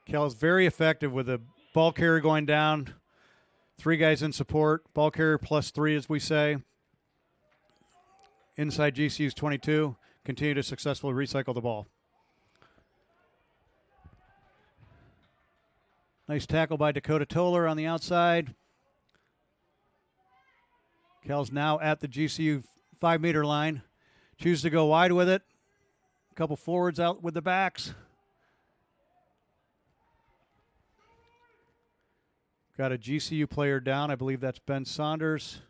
Cal is very effective with the ball carrier going down. 3 guys in support. Ball carrier plus 3, as we say. Inside GCU's 22. Continue to successfully recycle the ball. Nice tackle by Dakota Toller on the outside. Cal's now at the GCU 5-meter line. Chooses to go wide with it. A couple forwards out with the backs. Got a GCU player down. I believe that's Ben Saunders.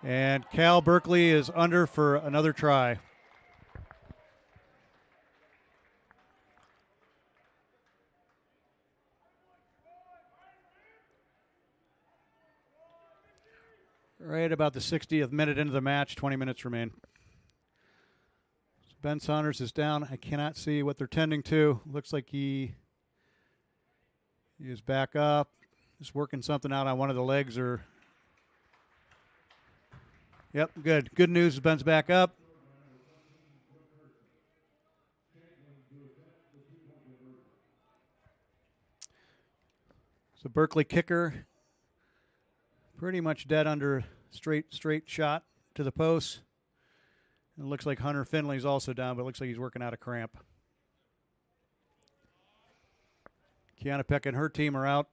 And Cal Berkeley is under for another try. Right about the 60th minute into the match, 20 minutes remain. So Ben Saunders is down. I cannot see what they're tending to. Looks like he is back up. Just working something out on one of the legs. Yep, good. Good news, Ben's back up. So Berkeley kicker. Pretty much dead under straight shot to the post. It looks like Hunter Finley's also down, but it looks like he's working out a cramp. Kiana Peck and her team are out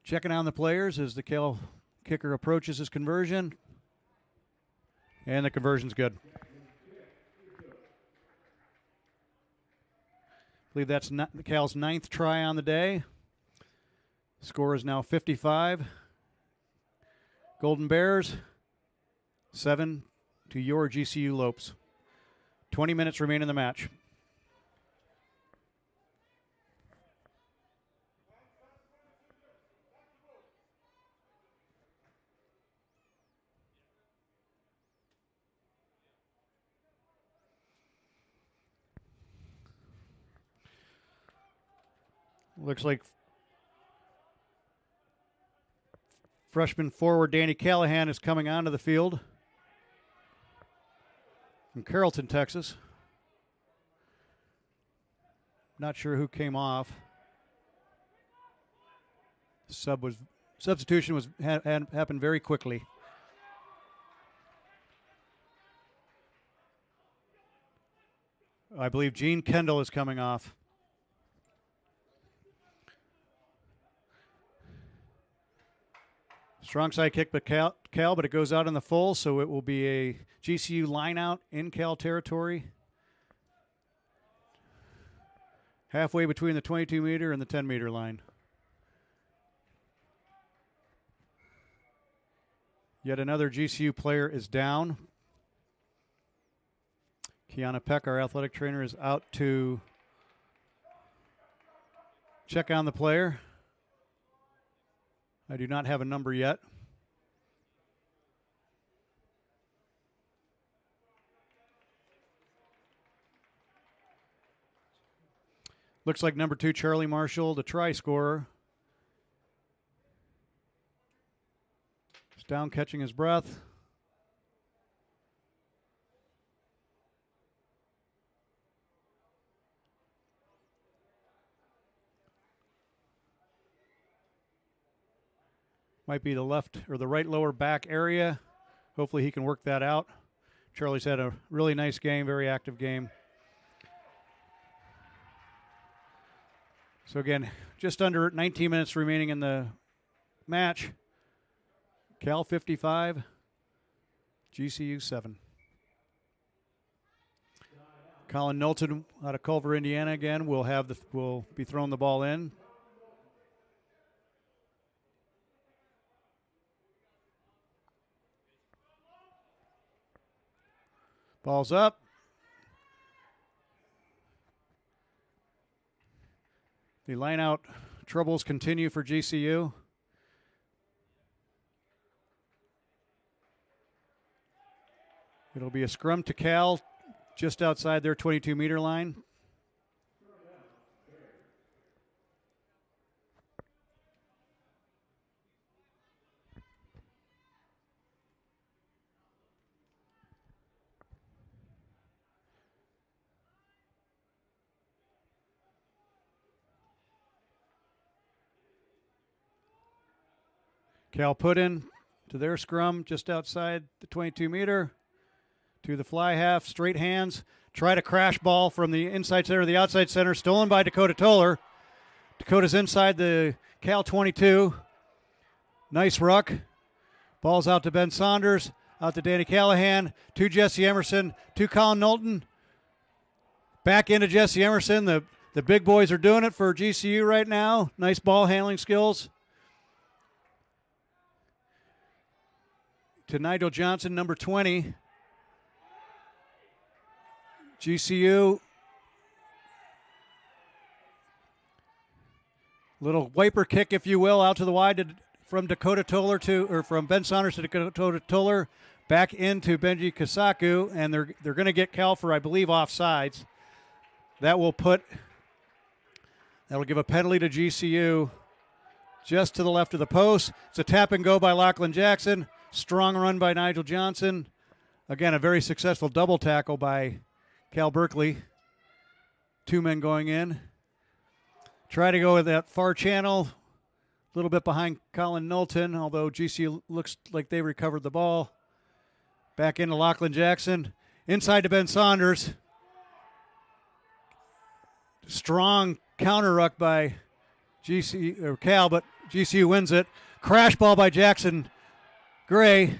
checking on the players as the Cal kicker approaches his conversion. And the conversion's good. I believe that's Cal's 9th try on the day. Score is now 55. Golden Bears, 7 to your GCU Lopes. 20 minutes remain in the match. Looks like freshman forward Danny Callahan is coming onto the field from Carrollton, Texas. Not sure who came off. Substitution happened very quickly. I believe Gene Kendall is coming off. Strong side kick by Cal, but it goes out in the full, so it will be a GCU line out in Cal territory. Halfway between the 22-meter and the 10-meter line. Yet another GCU player is down. Kiana Peck, our athletic trainer, is out to check on the player. I do not have a number yet. Looks like number 2, Charlie Marshall, the try scorer. He's down catching his breath. Might be the left or the right lower back area. Hopefully he can work that out. Charlie's had a really nice game, very active game. So again, just under 19 minutes remaining in the match. Cal 55, GCU 7. Colin Knowlton out of Culver, Indiana again will be throwing the ball in. Ball's up. The line-out troubles continue for GCU. It'll be a scrum to Cal just outside their 22-meter line. Cal put in to their scrum just outside the 22-meter. To the fly half, straight hands. Try to crash ball from the inside center to the outside center. Stolen by Dakota Toller. Dakota's inside the Cal 22. Nice ruck. Ball's out to Ben Saunders. Out to Danny Callahan. To Jesse Emerson. To Colin Knowlton. Back into Jesse Emerson. The big boys are doing it for GCU right now. Nice ball handling skills. To Nigel Johnson, number 20. GCU. Little wiper kick, if you will, out to the wide from Dakota Toller from Ben Saunders to Dakota Toller, back into Benji Kasaku, and they're going to get Cal for, I believe, offsides. That'll give a penalty to GCU just to the left of the post. It's a tap and go by Lachlan Jackson. Strong run by Nigel Johnson. Again, a very successful double tackle by Cal Berkeley. 2 men going in. Try to go with that far channel. A little bit behind Colin Knowlton, although GCU looks like they recovered the ball. Back into Lachlan Jackson. Inside to Ben Saunders. Strong counter ruck by Cal, but GCU wins it. Crash ball by Jackson Gray.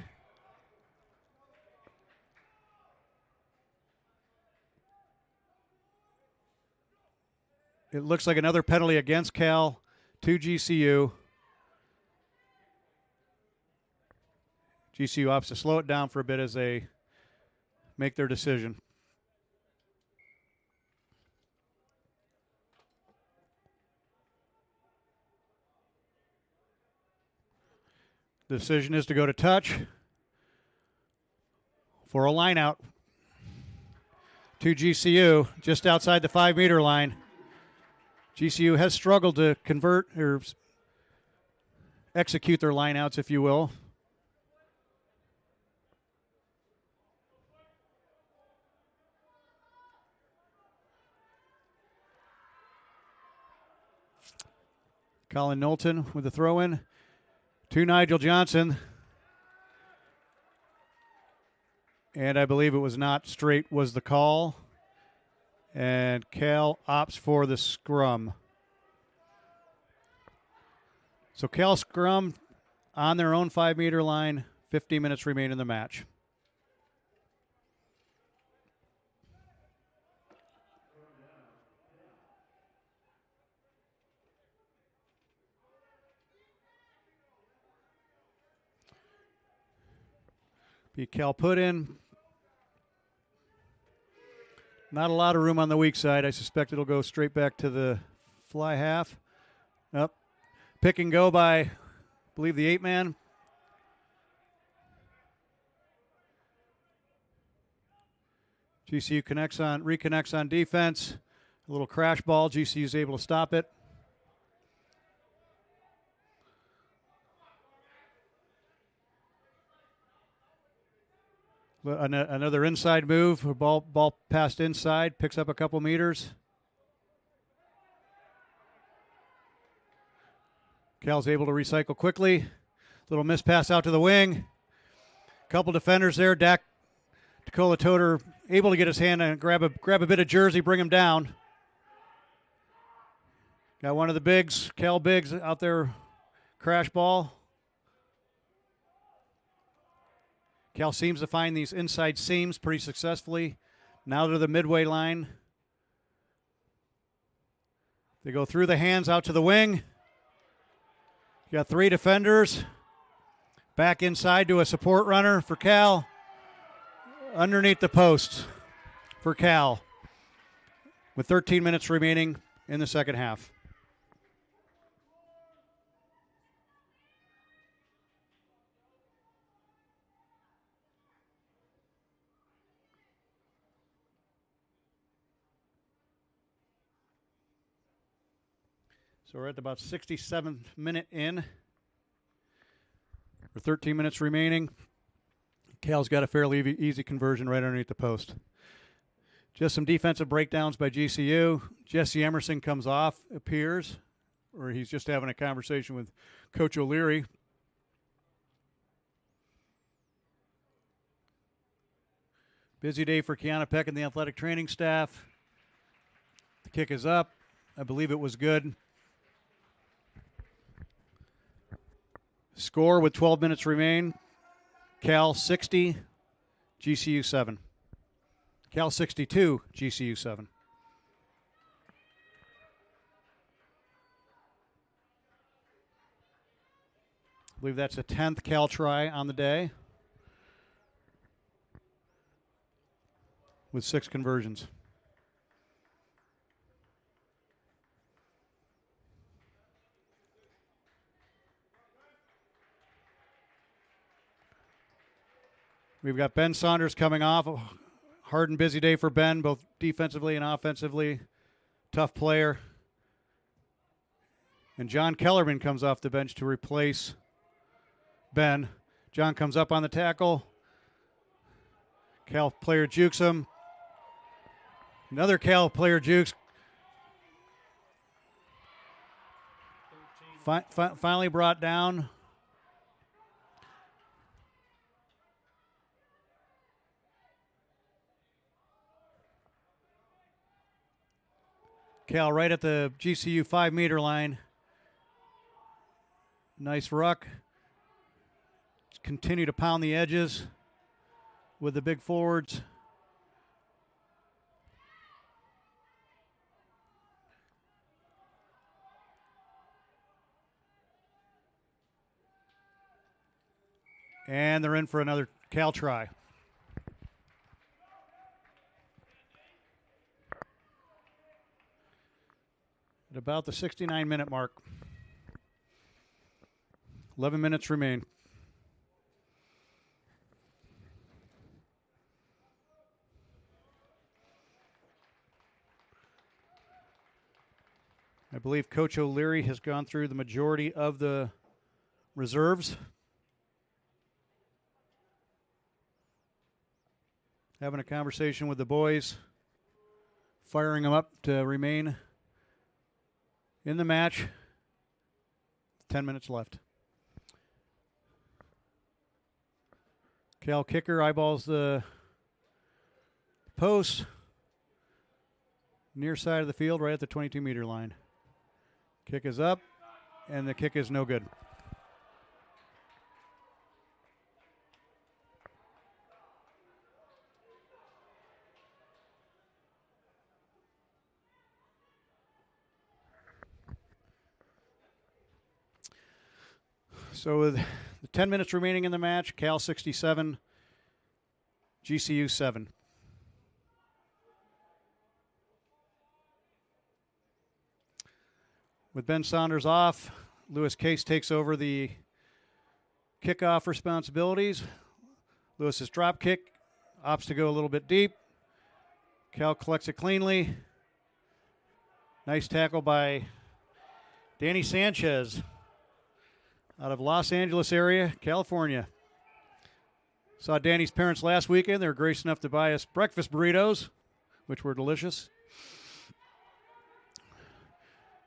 It looks like another penalty against Cal to GCU. GCU opts to slow it down for a bit as they make their decision. The decision is to go to touch for a line out to GCU just outside the 5-meter line. GCU has struggled to convert or execute their lineouts, if you will. Colin Knowlton with the throw-in to Nigel Johnson. And I believe it was not straight was the call. And Cal opts for the scrum. So Cal scrum on their own 5-meter line. 15 minutes remain in the match. Be Cal put in. Not a lot of room on the weak side. I suspect it'll go straight back to the fly half. Up. Pick and go by, I believe, the 8-man. GCU reconnects on defense. A little crash ball. GCU is able to stop it. Another inside move. Ball passed inside, picks up a couple meters. Cal's able to recycle quickly. Little miss pass out to the wing. Couple defenders there. Dakota Toter able to get his hand and grab a bit of jersey, bring him down. Got one of the bigs, Cal bigs, out there. Crash ball. Cal seems to find these inside seams pretty successfully. Now to the midway line. They go through the hands out to the wing. You got 3 defenders. Back inside to a support runner for Cal. Underneath the post for Cal. With 13 minutes remaining in the second half. So we're at about 67th minute in. For 13 minutes remaining. Cal's got a fairly easy conversion right underneath the post. Just some defensive breakdowns by GCU. Jesse Emerson comes off, appears, or he's just having a conversation with Coach O'Leary. Busy day for Kiana Peck and the athletic training staff. The kick is up. I believe it was good. Score with 12 minutes remain. Cal 60, GCU 7. Cal 62, GCU 7. I believe that's a 10th Cal try on the day with 6 conversions. We've got Ben Saunders coming off. A hard and busy day for Ben, both defensively and offensively. Tough player. And John Kellerman comes off the bench to replace Ben. John comes up on the tackle. Cal player jukes him. Another Cal player jukes. Finally brought down. Cal right at the GCU 5-meter line. Nice ruck. Continue to pound the edges with the big forwards. And they're in for another Cal try. At about the 69-minute mark. 11 minutes remain. I believe Coach O'Leary has gone through the majority of the reserves. Having a conversation with the boys, firing them up to remain in the match. 10 minutes left. Cal kicker eyeballs the post. Near side of the field, right at the 22-meter line. Kick is up, and the kick is no good. So with the 10 minutes remaining in the match, Cal 67, GCU 7. With Ben Saunders off, Lewis Case takes over the kickoff responsibilities. Lewis's drop kick opts to go a little bit deep. Cal collects it cleanly. Nice tackle by Danny Sanchez out of Los Angeles area, California. Saw Danny's parents last weekend. They were gracious enough to buy us breakfast burritos, which were delicious.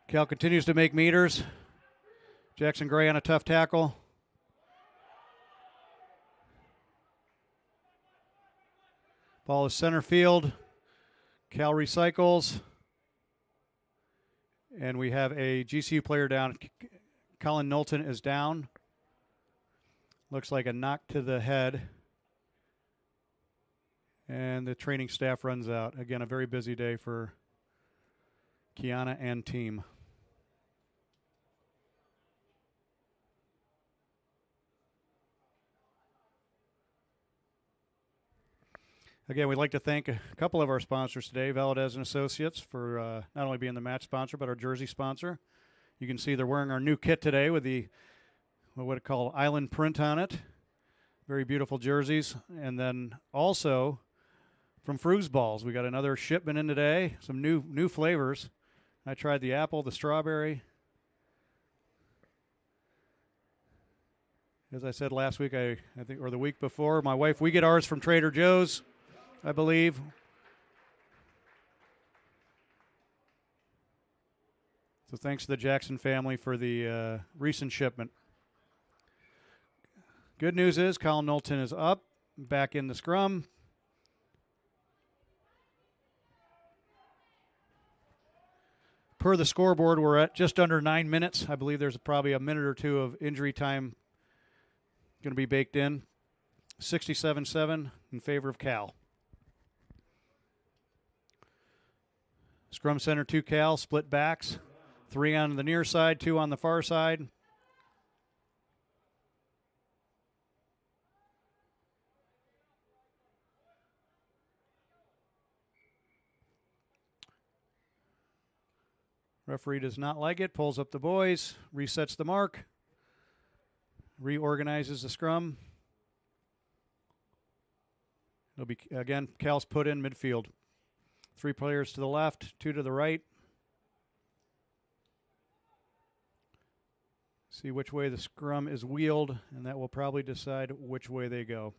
Cal continues to make meters. Jackson Gray on a tough tackle. Ball is center field. Cal recycles. And we have a GCU player down. Colin Knowlton is down. Looks like a knock to the head. And the training staff runs out. Again, a very busy day for Kiana and team. Again, we'd like to thank a couple of our sponsors today, Valadez and Associates, for not only being the match sponsor, but our jersey sponsor. You can see they're wearing our new kit today with the, what it called, island print on it. Very beautiful jerseys. And then also from Fruesballs, we got another shipment in today, some new flavors. I tried the apple, the strawberry. As I said last week, I think, or the week before, my wife, we get ours from Trader Joe's, I believe. So thanks to the Jackson family for the recent shipment. Good news is Colin Knowlton is up, back in the scrum. Per the scoreboard, we're at just under 9 minutes. I believe there's probably a minute or two of injury time going to be baked in. 67-7 in favor of Cal. Scrum center 2 Cal, split backs. 3 on the near side, 2 on the far side. Referee does not like it, pulls up the boys, resets the mark, reorganizes the scrum. It'll be, again, Cal's put in midfield. 3 players to the left, 2 to the right. See which way the scrum is wheeled, and that will probably decide which way they go.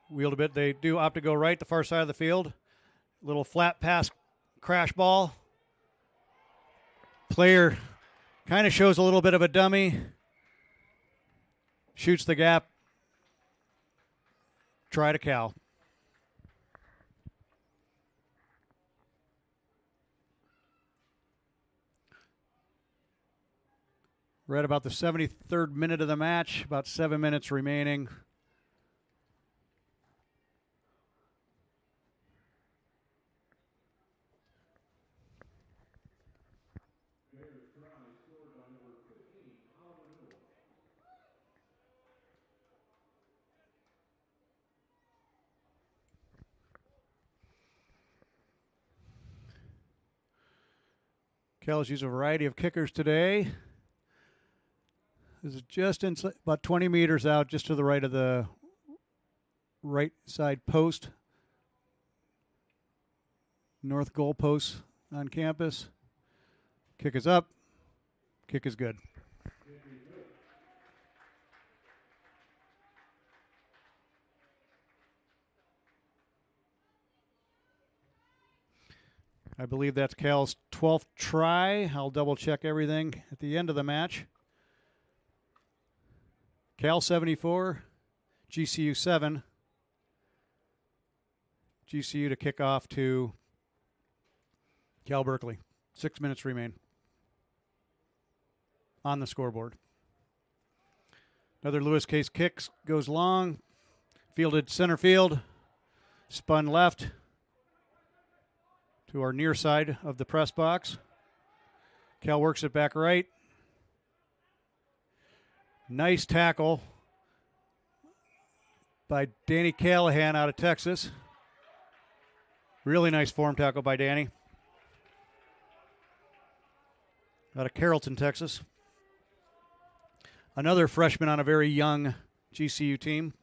Wheeled a bit. They do opt to go right, the far side of the field. Little flat pass crash ball. Player kind of shows a little bit of a dummy. Shoots the gap. Try to Cal. We're at about the 73rd minute of the match, about 7 minutes remaining. Cal's used a variety of kickers today. This is just about 20 meters out, just to the right of the right side post. North goalposts on campus. Kick is up. Kick is good. I believe that's Cal's 12th try. I'll double check everything at the end of the match. Cal 74, GCU 7. GCU to kick off to Cal Berkeley. 6 minutes remain on the scoreboard. Another Lewis Case kicks, goes long, fielded center field, spun left to our near side of the press box. Cal works it back right. Nice tackle by Danny Callahan out of Texas. Really nice form tackle by Danny. Out of Carrollton, Texas. Another freshman on a very young GCU team.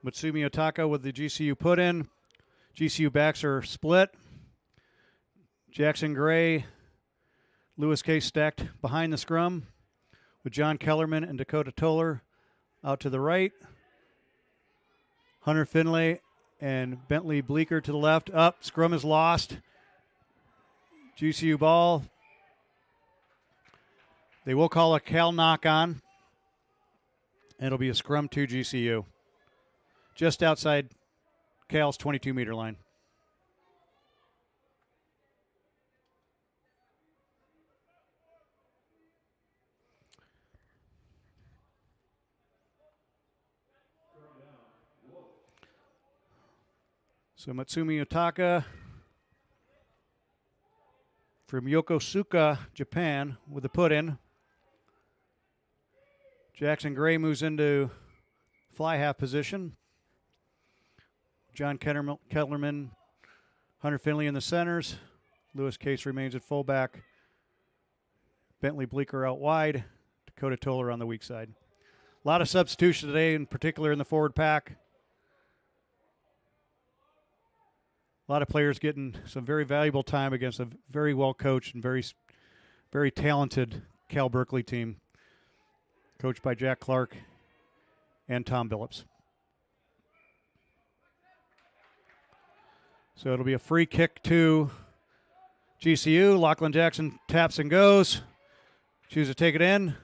Mutsumi Otaka with the GCU put in. GCU backs are split. Jackson Gray, Lewis Case stacked behind the scrum with John Kellerman and Dakota Toller out to the right. Hunter Finlay and Bentley Bleeker to the left. Up, scrum is lost. GCU ball. They will call a Cal knock on. It'll be a scrum to GCU. Just outside Cal's 22-meter line. So Mutsumi Otaka from Yokosuka, Japan, with the put-in. Jackson Gray moves into fly half position. John Kellerman, Hunter Finley in the centers. Lewis Case remains at fullback. Bentley Bleeker out wide. Dakota Toller on the weak side. A lot of substitution today, in particular in the forward pack. A lot of players getting some very valuable time against a very well-coached and very talented Cal Berkeley team, coached by Jack Clark and Tom Billups. So it'll be a free kick to GCU. Lachlan Jackson taps and goes. Chooses to take it in.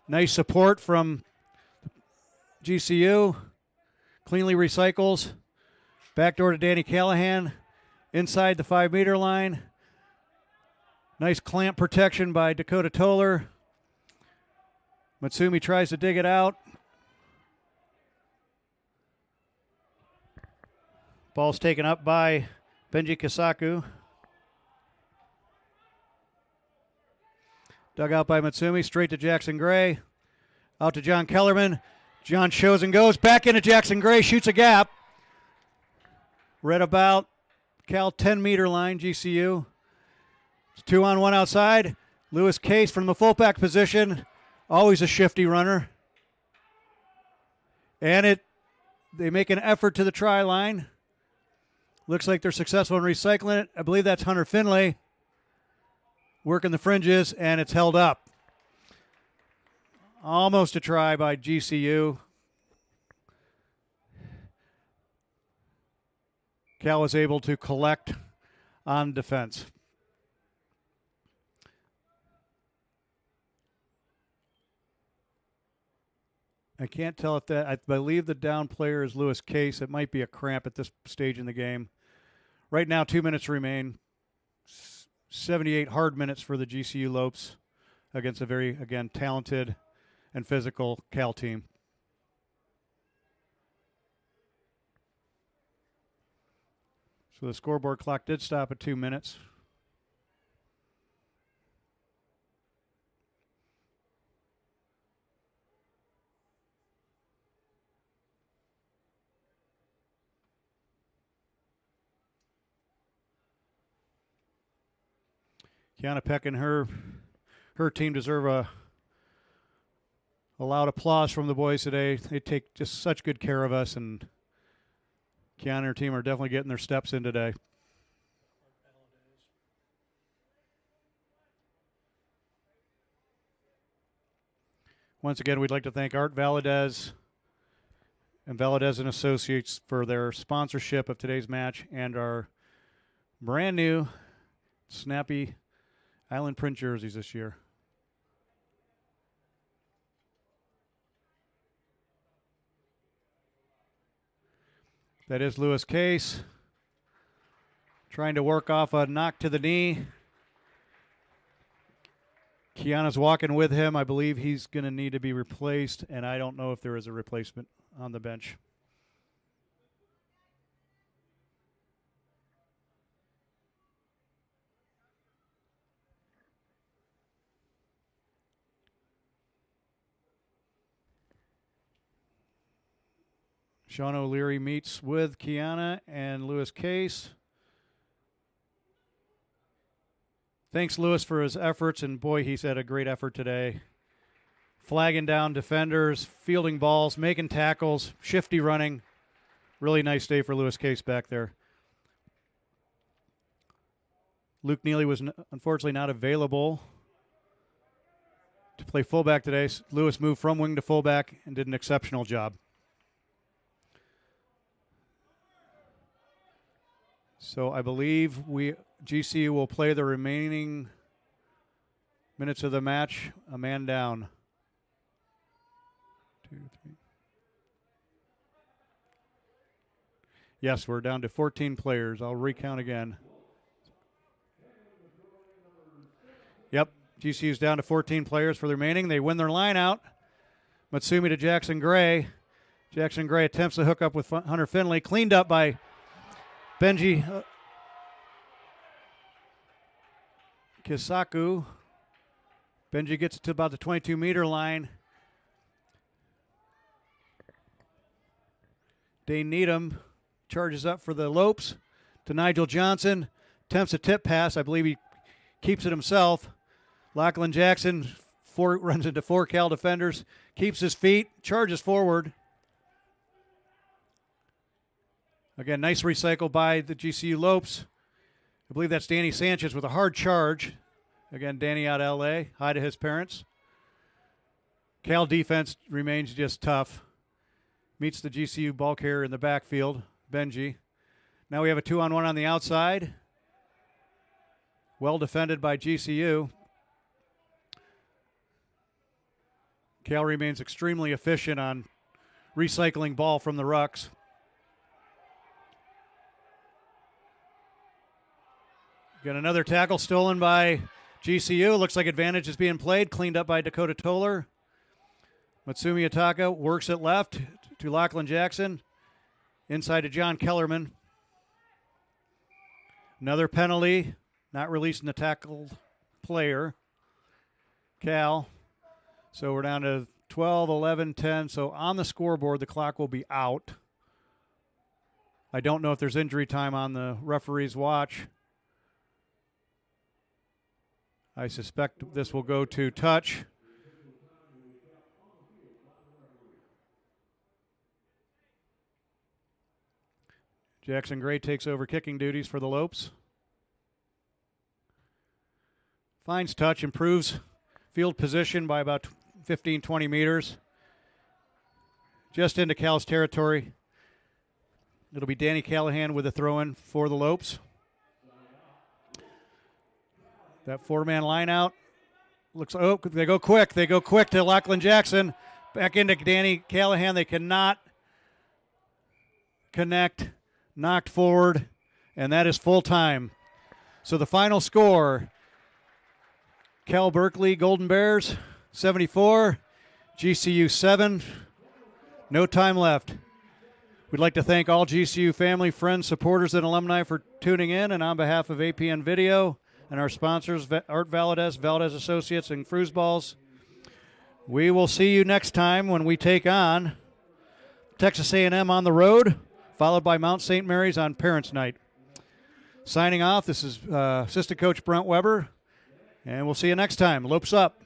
Nice support from GCU. Cleanly recycles. Backdoor to Danny Callahan. Inside the 5-meter line. Nice clamp protection by Dakota Toller. Mutsumi tries to dig it out. Ball's taken up by Benji Kasaku. Dug out by Mutsumi, straight to Jackson Gray. Out to John Kellerman. John shows and goes. Back into Jackson Gray, shoots a gap. Right about Cal 10-meter line, GCU. It's 2-on-1 outside. Lewis Case from the fullback position. Always a shifty runner. And they make an effort to the try line. Looks like they're successful in recycling it. I believe that's Hunter Finlay working the fringes, and it's held up. Almost a try by GCU. Cal was able to collect on defense. I can't tell if that, I believe the down player is Lewis Case. It might be a cramp at this stage in the game. Right now, 2 minutes remain. 78 hard minutes for the GCU Lopes against a very, again, talented and physical Cal team. So the scoreboard clock did stop at 2 minutes. Kiana Peck and her team deserve A loud applause from the boys today. They take just such good care of us, and Kiana and her team are definitely getting their steps in today. Once again, we'd like to thank Art Valadez and Valadez and Associates for their sponsorship of today's match and our brand new snappy island print jerseys this year. That is Lewis Case trying to work off a knock to the knee. Kiana's walking with him. I believe he's going to need to be replaced, and I don't know if there is a replacement on the bench. Sean O'Leary meets with Kiana and Lewis Case. Thanks, Lewis, for his efforts, and boy, he's had a great effort today. Flagging down defenders, fielding balls, making tackles, shifty running. Really nice day for Lewis Case back there. Luke Neely was unfortunately not available to play fullback today. Lewis moved from wing to fullback and did an exceptional job. So I believe GCU will play the remaining minutes of the match, a man down. 2, 3. Yes, we're down to 14 players. I'll recount again. Yep, GCU's down to 14 players for the remaining. They win their line out. Matsumi to Jackson Gray. Jackson Gray attempts to hook up with Hunter Finley. Cleaned up by Benji Kisaku. Benji gets to about the 22-meter line. Dane Needham charges up for the Lopes to Nigel Johnson. Attempts a tip pass. I believe he keeps it himself. Lachlan Jackson runs into 4 Cal defenders. Keeps his feet. Charges forward. Again, nice recycle by the GCU Lopes. I believe that's Danny Sanchez with a hard charge. Again, Danny out of L.A. Hi to his parents. Cal defense remains just tough. Meets the GCU ball carrier in the backfield, Benji. Now we have a 2-on-1 on the outside. Well defended by GCU. Cal remains extremely efficient on recycling ball from the rucks. Got another tackle stolen by GCU. Looks like advantage is being played. Cleaned up by Dakota Toller. Matsumi Ataka works it left to Lachlan Jackson. Inside to John Kellerman. Another penalty. Not releasing the tackled player. Cal. So we're down to 12, 11, 10. So on the scoreboard, the clock will be out. I don't know if there's injury time on the referee's watch. I suspect this will go to touch. Jackson Gray takes over kicking duties for the Lopes. Finds touch, improves field position by about 15, 20 meters. Just into Cal's territory. It'll be Danny Callahan with a throw-in for the Lopes. That 4-man line out. Looks, oh, they go quick. They go quick to Lachlan Jackson. Back into Danny Callahan. They cannot connect. Knocked forward. And that is full time. So the final score, Cal Berkeley Golden Bears 74, GCU 7. No time left. We'd like to thank all GCU family, friends, supporters, and alumni for tuning in. And on behalf of APN Video, and our sponsors, Art Valadez, Valadez Associates, and Fruzballs, we will see you next time when we take on Texas A&M on the road, followed by Mount St. Mary's on Parents' Night. Signing off, this is Assistant Coach Brent Weber, and we'll see you next time. Lopes up.